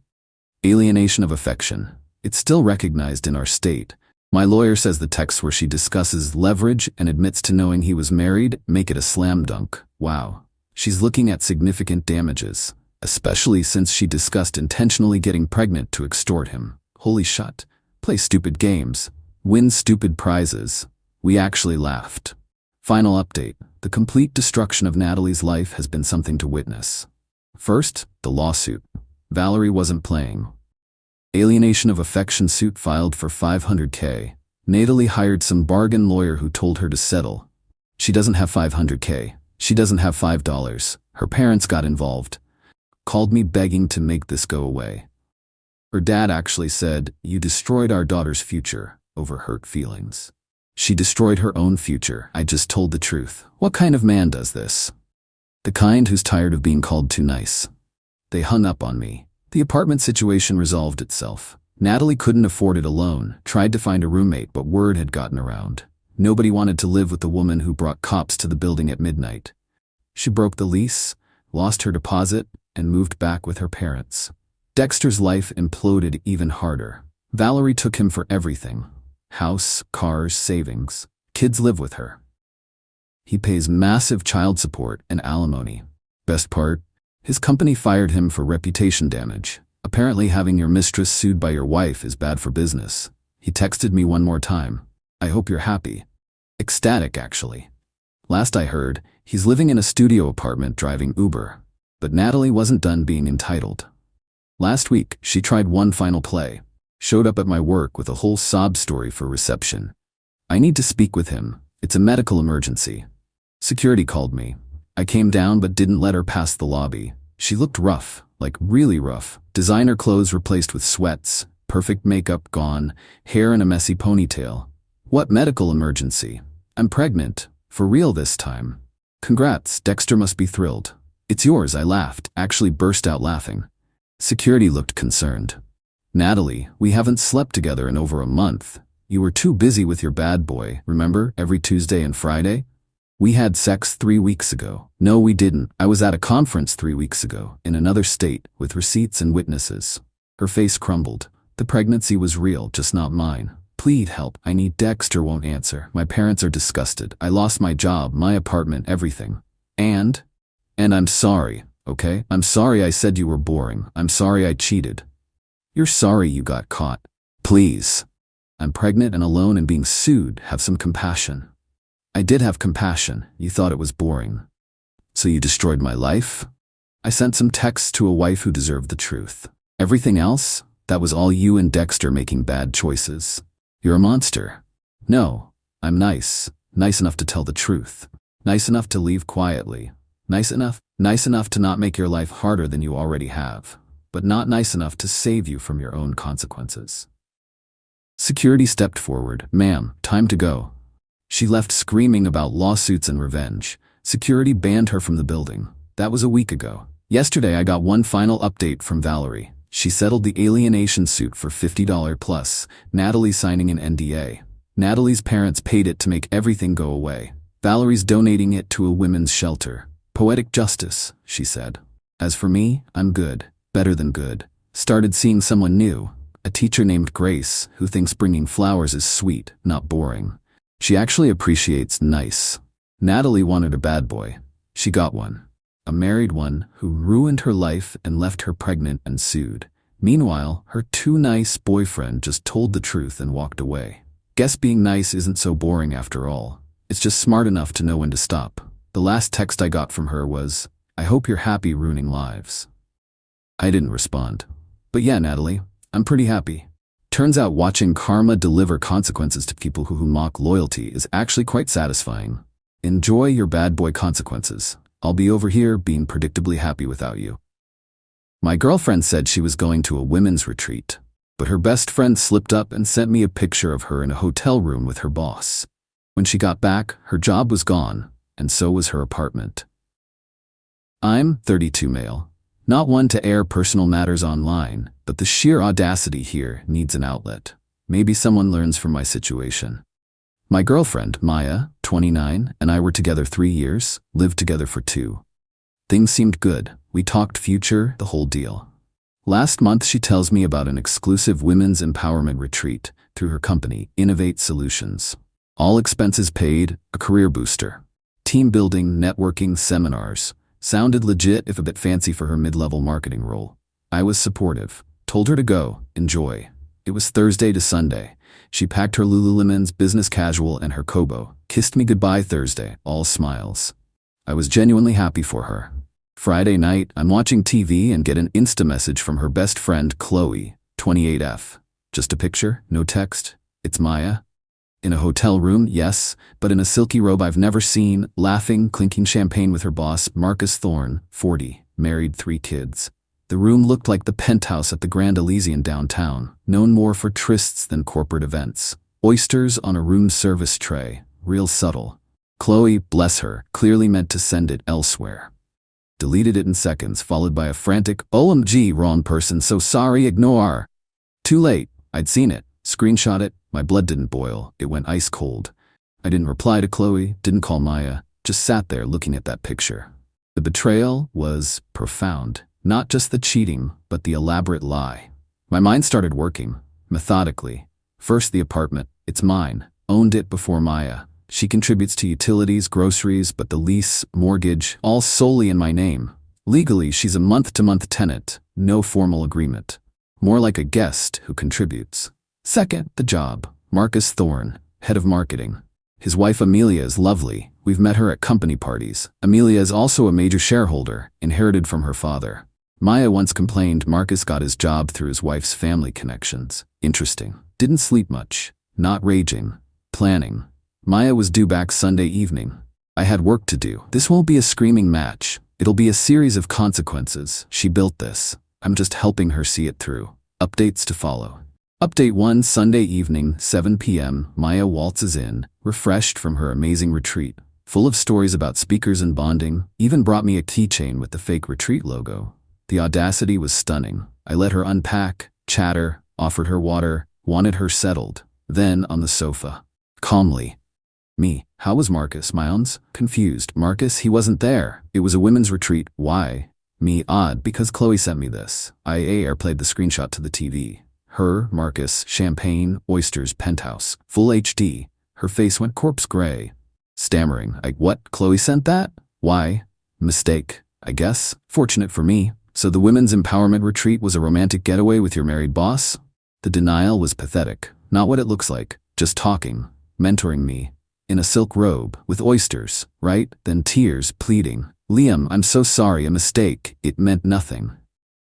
Alienation of affection. It's still recognized in our state. My lawyer says the texts where she discusses leverage and admits to knowing he was married make it a slam dunk. Wow. She's looking at significant damages, especially since she discussed intentionally getting pregnant to extort him. Holy shit. Play stupid games. Win stupid prizes. We actually laughed. Final update. The complete destruction of Natalie's life has been something to witness. First, the lawsuit. Valerie wasn't playing. Alienation of affection suit filed for $500K. Natalie hired some bargain lawyer who told her to settle. She doesn't have $500K. She doesn't have $5. Her parents got involved. Called me begging to make this go away. Her dad actually said, "You destroyed our daughter's future," over hurt feelings. She destroyed her own future. I just told the truth. What kind of man does this? The kind who's tired of being called too nice. They hung up on me. The apartment situation resolved itself. Natalie couldn't afford it alone, tried to find a roommate, but word had gotten around. Nobody wanted to live with the woman who brought cops to the building at midnight. She broke the lease, lost her deposit, and moved back with her parents. Dexter's life imploded even harder. Valerie took him for everything. House, cars, savings. Kids live with her. He pays massive child support and alimony. Best part? His company fired him for reputation damage. Apparently having your mistress sued by your wife is bad for business. He texted me one more time. I hope you're happy. Ecstatic, actually. Last I heard, he's living in a studio apartment driving Uber. But Natalie wasn't done being entitled. Last week, she tried one final play. Showed up at my work with a whole sob story for reception. I need to speak with him. It's a medical emergency. Security called me. I came down but didn't let her pass the lobby. She looked rough, like really rough. Designer clothes replaced with sweats, perfect makeup gone, hair in a messy ponytail. What medical emergency? I'm pregnant. For real this time. Congrats, Dexter must be thrilled. It's yours, I laughed, actually burst out laughing. Security looked concerned. Natalie, we haven't slept together in over a month. You were too busy with your bad boy, remember, every Tuesday and Friday? We had sex 3 weeks ago. No, we didn't. I was at a conference 3 weeks ago, in another state, with receipts and witnesses. Her face crumbled. The pregnancy was real, just not mine. Please help. I need. Dexter won't answer. My parents are disgusted. I lost my job, my apartment, everything. And I'm sorry, okay? I'm sorry I said you were boring. I'm sorry I cheated. You're sorry you got caught. Please. I'm pregnant and alone and being sued. Have some compassion. I did have compassion. You thought it was boring. So you destroyed my life? I sent some texts to a wife who deserved the truth. Everything else? That was all you and Dexter making bad choices. You're a monster. No, I'm nice. Nice enough to tell the truth. Nice enough to leave quietly. Nice enough to not make your life harder than you already have. But not nice enough to save you from your own consequences. Security stepped forward. Ma'am, time to go. She left screaming about lawsuits and revenge. Security banned her from the building. That was a week ago. Yesterday I got one final update from Valerie. She settled the alienation suit for $50 plus, Natalie signing an NDA. Natalie's parents paid it to make everything go away. Valerie's donating it to a women's shelter. Poetic justice, she said. As for me, I'm good. Better than good. Started seeing someone new. A teacher named Grace, who thinks bringing flowers is sweet, not boring. She actually appreciates nice. Natalie wanted a bad boy. She got one. A married one who ruined her life and left her pregnant and sued. Meanwhile, her too nice boyfriend just told the truth and walked away. Guess being nice isn't so boring after all. It's just smart enough to know when to stop. The last text I got from her was, I hope you're happy ruining lives. I didn't respond. But yeah, Natalie, I'm pretty happy. Turns out watching karma deliver consequences to people who mock loyalty is actually quite satisfying. Enjoy your bad boy consequences. I'll be over here being predictably happy without you. My girlfriend said she was going to a women's retreat, but her best friend slipped up and sent me a picture of her in a hotel room with her boss. When she got back, her job was gone, and so was her apartment. I'm 32 male. Not one to air personal matters online, but the sheer audacity here needs an outlet. Maybe someone learns from my situation. My girlfriend, Maya, 29, and I were together 3 years, lived together for 2. Things seemed good. We talked future, the whole deal. Last month she tells me about an exclusive women's empowerment retreat through her company, Innovate Solutions. All expenses paid, a career booster. Team building, networking, seminars. Sounded legit if a bit fancy for her mid-level marketing role. I was supportive. Told her to go, enjoy. It was Thursday to Sunday. She packed her Lululemon's business casual and her Kobo, kissed me goodbye Thursday, all smiles. I was genuinely happy for her. Friday night, I'm watching TV and get an Insta message from her best friend Qley, 28F. Just a picture, no text. It's Maya. In a hotel room, yes, but in a silky robe I've never seen, laughing, clinking champagne with her boss, Marcus Thorne, 40, married, 3 kids. The room looked like the penthouse at the Grand Elysian downtown, known more for trysts than corporate events. Oysters on a room service tray, real subtle. Qley, bless her, clearly meant to send it elsewhere. Deleted it in seconds, followed by a frantic, OMG, wrong person, so sorry, ignore. Too late, I'd seen it, screenshot it, my blood didn't boil, it went ice cold. I didn't reply to Qley, didn't call Maya, just sat there looking at that picture. The betrayal was profound, not just the cheating, but the elaborate lie. My mind started working, methodically. First the apartment, it's mine, owned it before Maya. She contributes to utilities, groceries, but the lease, mortgage, all solely in my name. Legally, she's a month-to-month tenant, no formal agreement. More like a guest who contributes. Second, the job. Marcus Thorne, head of marketing. His wife Amelia is lovely. We've met her at company parties. Amelia is also a major shareholder, inherited from her father. Maya once complained Marcus got his job through his wife's family connections. Interesting. Didn't sleep much. Not raging. Planning. Maya was due back Sunday evening. I had work to do. This won't be a screaming match. It'll be a series of consequences. She built this. I'm just helping her see it through. Updates to follow. Update 1, Sunday evening, 7 p.m. Maya waltzes in, refreshed from her amazing retreat. Full of stories about speakers and bonding, even brought me a keychain with the fake retreat logo. The audacity was stunning. I let her unpack, chatter, offered her water, wanted her settled. Then, on the sofa. Calmly. Me, how was Marcus? Mounds? Confused. Marcus, he wasn't there. It was a women's retreat. Why? Me, odd, because Qley sent me this. I airplayed the screenshot to the TV. Her, Marcus, champagne, oysters, penthouse. Full HD. Her face went corpse gray. Stammering. What? Qley sent that? Why? Mistake, I guess. Fortunate for me. So the women's empowerment retreat was a romantic getaway with your married boss? The denial was pathetic. Not what it looks like. Just talking. Mentoring me. In a silk robe, with oysters, right? Then tears, pleading. Liam, I'm so sorry, a mistake. It meant nothing.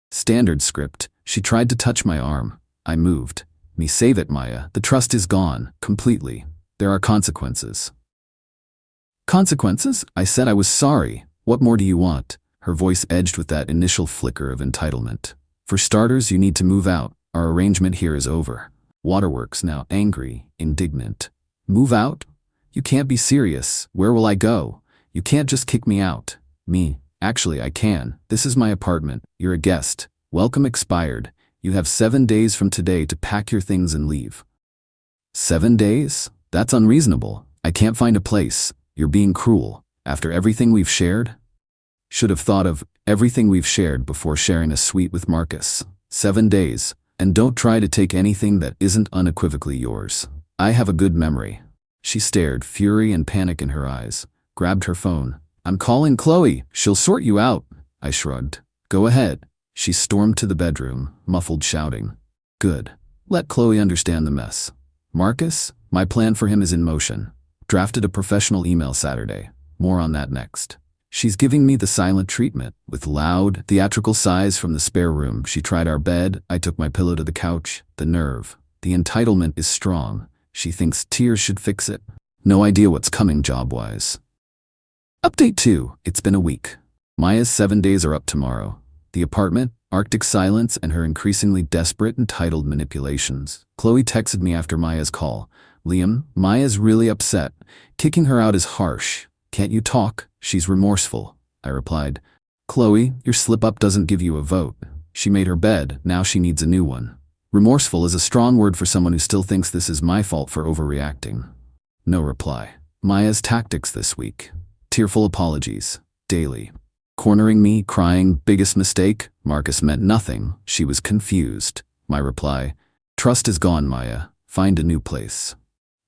Standard script. She tried to touch my arm. I moved. Me, save it, Maya. The trust is gone. Completely. There are consequences. Consequences? I said I was sorry. What more do you want? Her voice edged with that initial flicker of entitlement. For starters, you need to move out. Our arrangement here is over. Waterworks now angry, indignant. Move out? You can't be serious. Where will I go? You can't just kick me out. Me. Actually, I can. This is my apartment. You're a guest. Welcome expired. You have 7 days from today to pack your things and leave. 7 days? That's unreasonable. I can't find a place. You're being cruel. After everything we've shared? Should have thought of everything we've shared before sharing a suite with Marcus. 7 days. And don't try to take anything that isn't unequivocally yours. I have a good memory. She stared, fury and panic in her eyes. Grabbed her phone. I'm calling Qley. She'll sort you out. I shrugged. Go ahead. She stormed to the bedroom, muffled shouting. Good. Let Qley understand the mess. Marcus, my plan for him is in motion. Drafted a professional email Saturday. More on that next. She's giving me the silent treatment. With loud, theatrical sighs from the spare room, she tried our bed. I took my pillow to the couch. The nerve. The entitlement is strong. She thinks tears should fix it. No idea what's coming job-wise. Update 2. It's been a week. Maya's 7 days are up tomorrow. The apartment, Arctic silence, and her increasingly desperate, entitled manipulations. Qley texted me after Maya's call. Liam, Maya's really upset. Kicking her out is harsh. Can't you talk? She's remorseful. I replied. Qley, your slip-up doesn't give you a vote. She made her bed, now she needs a new one. Remorseful is a strong word for someone who still thinks this is my fault for overreacting. No reply. Maya's tactics this week. Tearful apologies. Daily. Cornering me, crying, biggest mistake. Marcus meant nothing. She was confused. My reply. Trust is gone, Maya. Find a new place.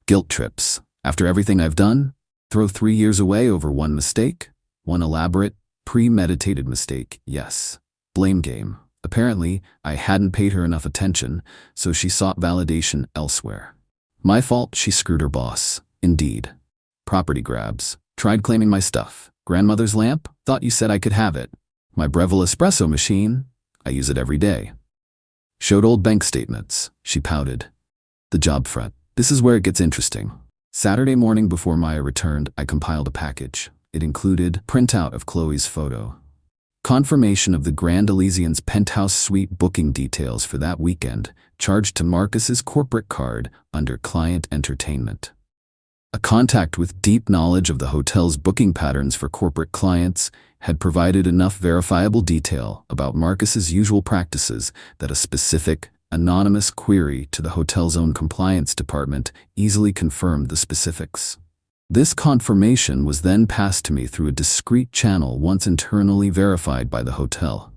Guilt trips. After everything I've done? Throw 3 years away over one mistake? One elaborate, premeditated mistake, yes. Blame game. Apparently, I hadn't paid her enough attention, so she sought validation elsewhere. My fault, she screwed her boss. Indeed. Property grabs. Tried claiming my stuff. Grandmother's lamp? Thought you said I could have it. My Breville espresso machine? I use it every day. Showed old bank statements. She pouted. The job front. This is where it gets interesting. Saturday morning before Maya returned, I compiled a package. It included printout of Qley's photo. Confirmation of the Grand Elysian's penthouse suite booking details for that weekend, charged to Marcus's corporate card under Client Entertainment. A contact with deep knowledge of the hotel's booking patterns for corporate clients had provided enough verifiable detail about Marcus's usual practices that a specific, anonymous query to the hotel's own compliance department easily confirmed the specifics. This confirmation was then passed to me through a discreet channel once internally verified by the hotel.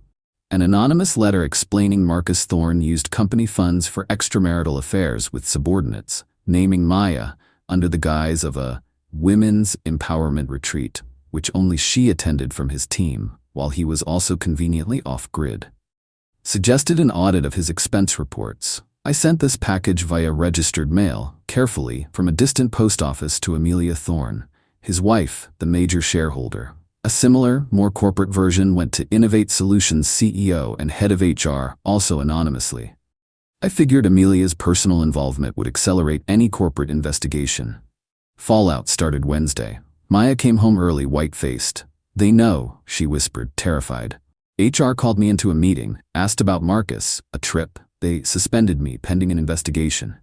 An anonymous letter explaining Marcus Thorne used company funds for extramarital affairs with subordinates, naming Maya under the guise of a women's empowerment retreat, which only she attended from his team, while he was also conveniently off-grid. Suggested an audit of his expense reports. I sent this package via registered mail, carefully, from a distant post office to Amelia Thorne, his wife, the major shareholder. A similar, more corporate version went to Innovate Solutions CEO and head of HR, also anonymously. I figured Amelia's personal involvement would accelerate any corporate investigation. Fallout started Wednesday. Maya came home early, white-faced. "They know," she whispered, terrified. HR called me into a meeting, asked about Marcus, a trip. They suspended me pending an investigation.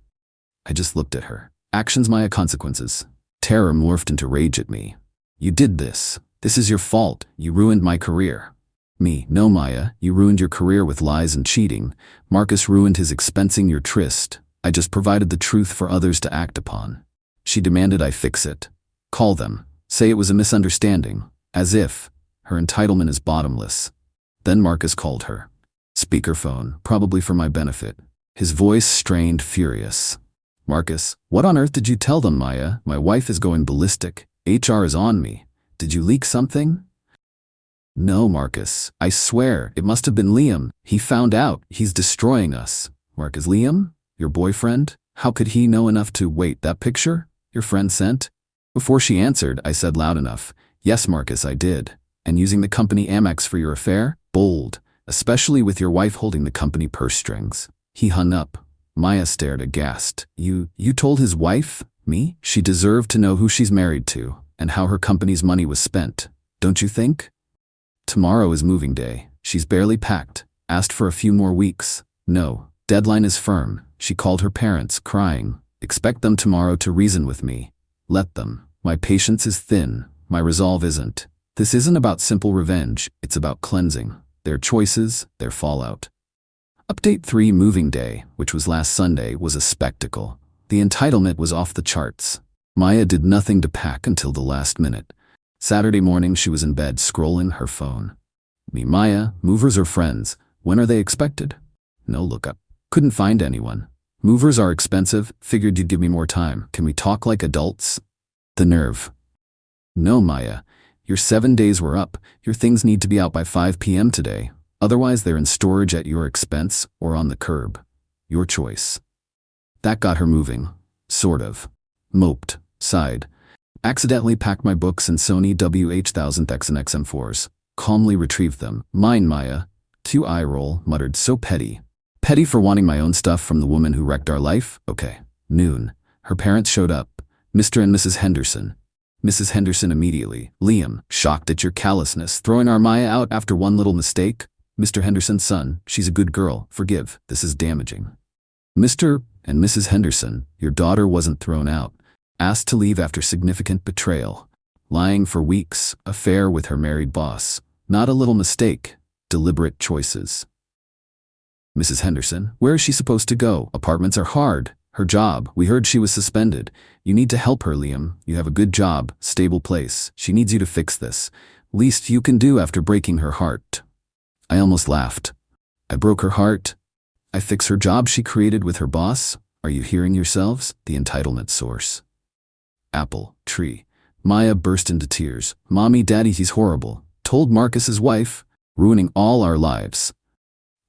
I just looked at her. Actions, Maya, consequences. Terror morphed into rage at me. "You did this. This is your fault. You ruined my career." Me, "No, Maya, you ruined your career with lies and cheating. Marcus ruined his expensing your tryst. I just provided the truth for others to act upon." She demanded I fix it. Call them. Say it was a misunderstanding. As if. Her entitlement is bottomless. Then Marcus called her. Speakerphone, probably for my benefit. His voice strained, furious. "Marcus, what on earth did you tell them, Maya? My wife is going ballistic. HR is on me. Did you leak something?" "No, Marcus. I swear, it must have been Liam. He found out. He's destroying us." "Marcus, Liam? Your boyfriend? How could he know enough to wait, that picture? Your friend sent?" Before she answered, I said loud enough, "Yes, Marcus, I did. And using the company Amex for your affair? Bold. Especially with your wife holding the company purse strings." He hung up. Maya stared aghast. You told his wife? Me? She deserved to know who she's married to, and how her company's money was spent. Don't you think? Tomorrow is moving day. She's barely packed. Asked for a few more weeks. No. Deadline is firm. She called her parents, crying. Expect them tomorrow to reason with me. Let them. My patience is thin. My resolve isn't. This isn't about simple revenge. It's about cleansing. Their choices, their fallout. Update 3 moving day, which was last Sunday, was a spectacle. The entitlement was off the charts. Maya did nothing to pack until the last minute. Saturday morning she was in bed scrolling her phone. Me, Maya, movers or friends? When are they expected? No lookup. Couldn't find anyone. Movers are expensive. Figured you'd give me more time. Can we talk like adults? The nerve. No, Maya. Your 7 days were up. Your things need to be out by 5 p.m. today. Otherwise they're in storage at your expense or on the curb. Your choice. That got her moving. Sort of. Moped. Sighed. Accidentally packed my books in Sony WH-1000X and XM4s. Calmly retrieved them. Mine, Maya. 2 eye roll, muttered, so petty. Petty for wanting my own stuff from the woman who wrecked our life? Okay. Noon. Her parents showed up. Mr. and Mrs. Henderson. Mrs. Henderson immediately. Liam, shocked at your callousness, throwing our Maya out after one little mistake. Mr. Henderson's son, she's a good girl, forgive, this is damaging. Mr. and Mrs. Henderson, your daughter wasn't thrown out. Asked to leave after significant betrayal. Lying for weeks, affair with her married boss. Not a little mistake, deliberate choices. Mrs. Henderson, where is she supposed to go? Apartments are hard. Her job, we heard she was suspended. You need to help her, Liam. You have a good job, stable place. She needs you to fix this. Least you can do after breaking her heart. I almost laughed. I broke her heart. I fix her job she created with her boss? Are you hearing yourselves? The entitlement source. Apple, tree. Maya burst into tears. Mommy, Daddy, he's horrible. Told Marcus's wife. Ruining all our lives.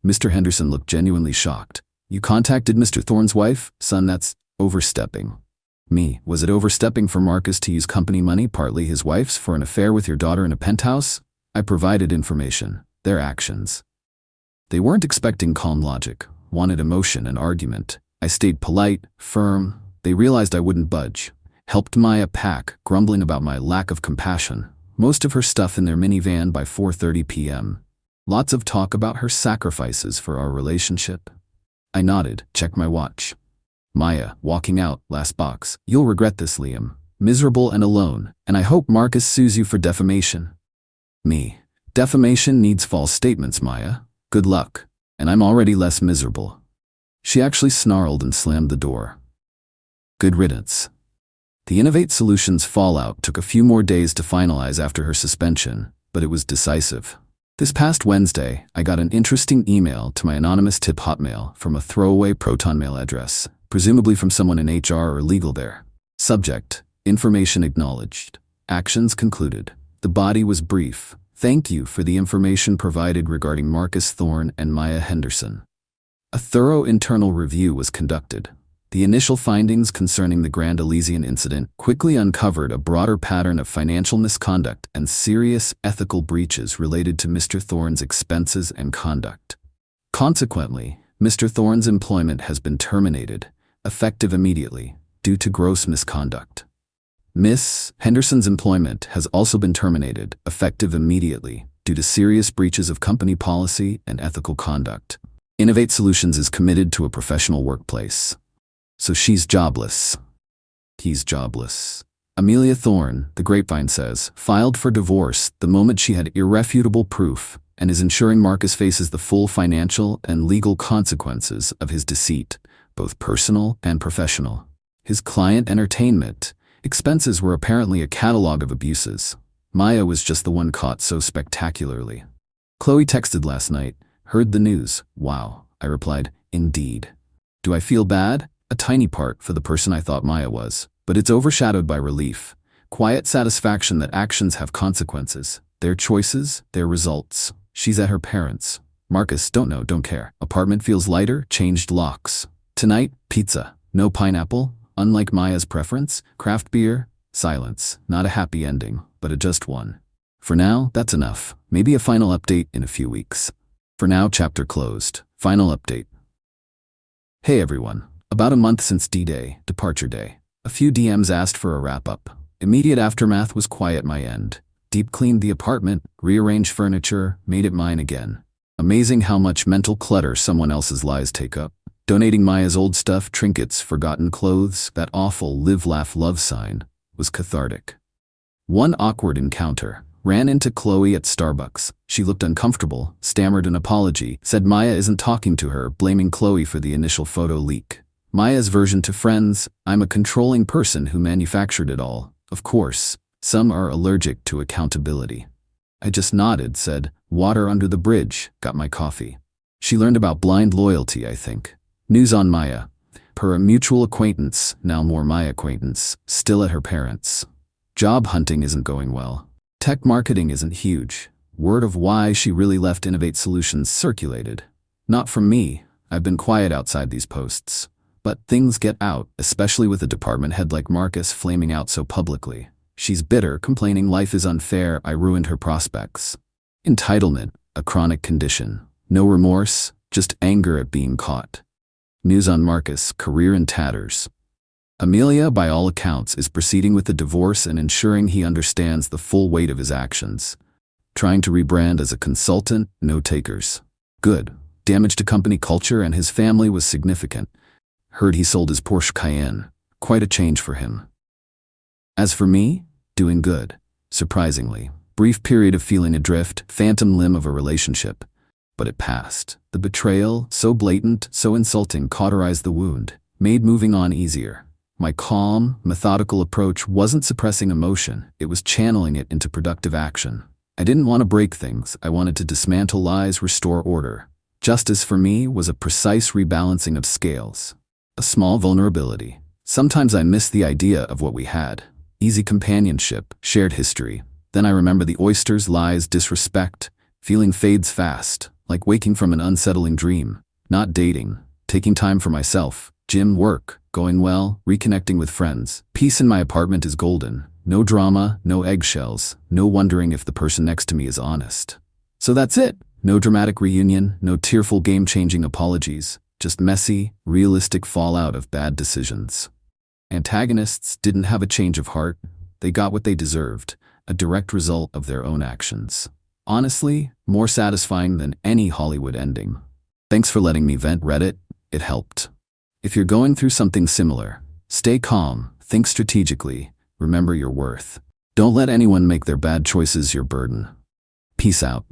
Mr. Henderson looked genuinely shocked. You contacted Mr. Thorne's wife? Son, that's overstepping. Me, was it overstepping for Marcus to use company money, partly his wife's, for an affair with your daughter in a penthouse? I provided information. Their actions. They weren't expecting calm logic, wanted emotion and argument. I stayed polite, firm. They realized I wouldn't budge. Helped Maya pack, grumbling about my lack of compassion. Most of her stuff in their minivan by 4:30 p.m. Lots of talk about her sacrifices for our relationship. I nodded, checked my watch. Maya, walking out, last box. You'll regret this, Liam. Miserable and alone, and I hope Marcus sues you for defamation. Me. Defamation needs false statements, Maya. Good luck. And I'm already less miserable. She actually snarled and slammed the door. Good riddance. The Innovate Solutions fallout took a few more days to finalize after her suspension, but it was decisive. This past Wednesday, I got an interesting email to my anonymous tip Hotmail from a throwaway Proton Mail address, presumably from someone in HR or legal there. Subject: information acknowledged. Actions concluded. The body was brief. Thank you for the information provided regarding Marcus Thorne and Maya Henderson. A thorough internal review was conducted. The initial findings concerning the Grand Elysian incident quickly uncovered a broader pattern of financial misconduct and serious ethical breaches related to Mr. Thorne's expenses and conduct. Consequently, Mr. Thorne's employment has been terminated, effective immediately, due to gross misconduct. Miss Henderson's employment has also been terminated, effective immediately, due to serious breaches of company policy and ethical conduct. Innovate Solutions is committed to a professional workplace. So she's jobless. He's jobless. Amelia Thorne, the grapevine says, filed for divorce the moment she had irrefutable proof and is ensuring Marcus faces the full financial and legal consequences of his deceit, both personal and professional. His client entertainment expenses were apparently a catalog of abuses. Maya was just the one caught so spectacularly. Qley texted last night, heard the news. Wow, I replied, indeed. Do I feel bad? A tiny part for the person I thought Maya was, but it's overshadowed by relief. Quiet satisfaction that actions have consequences. Their choices, their results. She's at her parents'. Marcus, don't know, don't care. Apartment feels lighter, changed locks. Tonight, pizza. No pineapple, unlike Maya's preference. Craft beer, silence. Not a happy ending, but a just one. For now, that's enough. Maybe a final update in a few weeks. For now, chapter closed. Final update. Hey everyone. About a month since D-Day, departure day. A few DMs asked for a wrap-up. Immediate aftermath was quiet my end. Deep cleaned the apartment, rearranged furniture, made it mine again. Amazing how much mental clutter someone else's lies take up. Donating Maya's old stuff, trinkets, forgotten clothes, that awful live, laugh, love sign, was cathartic. One awkward encounter. Ran into Qley at Starbucks. She looked uncomfortable, stammered an apology, said Maya isn't talking to her, blaming Qley for the initial photo leak. Maya's version to friends: I'm a controlling person who manufactured it all. Of course, some are allergic to accountability. I just nodded, said, water under the bridge, got my coffee. She learned about blind loyalty, I think. News on Maya. Per a mutual acquaintance, now more my acquaintance, still at her parents'. Job hunting isn't going well. Tech marketing isn't huge. Word of why she really left Innovate Solutions circulated. Not from me. I've been quiet outside these posts. But things get out, especially with a department head like Marcus flaming out so publicly. She's bitter, complaining life is unfair, I ruined her prospects. Entitlement, a chronic condition. No remorse, just anger at being caught. News on Marcus, career in tatters. Amelia, by all accounts, is proceeding with the divorce and ensuring he understands the full weight of his actions. Trying to rebrand as a consultant, no takers. Good. Damage to company culture and his family was significant. Heard he sold his Porsche Cayenne. Quite a change for him. As for me, doing good. Surprisingly. Brief period of feeling adrift, phantom limb of a relationship. But it passed. The betrayal, so blatant, so insulting, cauterized the wound, made moving on easier. My calm, methodical approach wasn't suppressing emotion, it was channeling it into productive action. I didn't want to break things, I wanted to dismantle lies, restore order. Justice for me was a precise rebalancing of scales. A small vulnerability. Sometimes I miss the idea of what we had. Easy companionship, shared history. Then I remember the oysters, lies, disrespect. Feeling fades fast, like waking from an unsettling dream. Not dating, taking time for myself. Gym, work, going well, reconnecting with friends. Peace in my apartment is golden. No drama, no eggshells, no wondering if the person next to me is honest. So that's it. No dramatic reunion, no tearful game-changing apologies. Just messy, realistic fallout of bad decisions. Antagonists didn't have a change of heart. They got what they deserved. a direct result of their own actions. Honestly, more satisfying than any Hollywood ending. Thanks for letting me vent, Reddit. It helped. If you're going through something similar, stay calm, think strategically, remember your worth. Don't let anyone make their bad choices your burden. Peace out.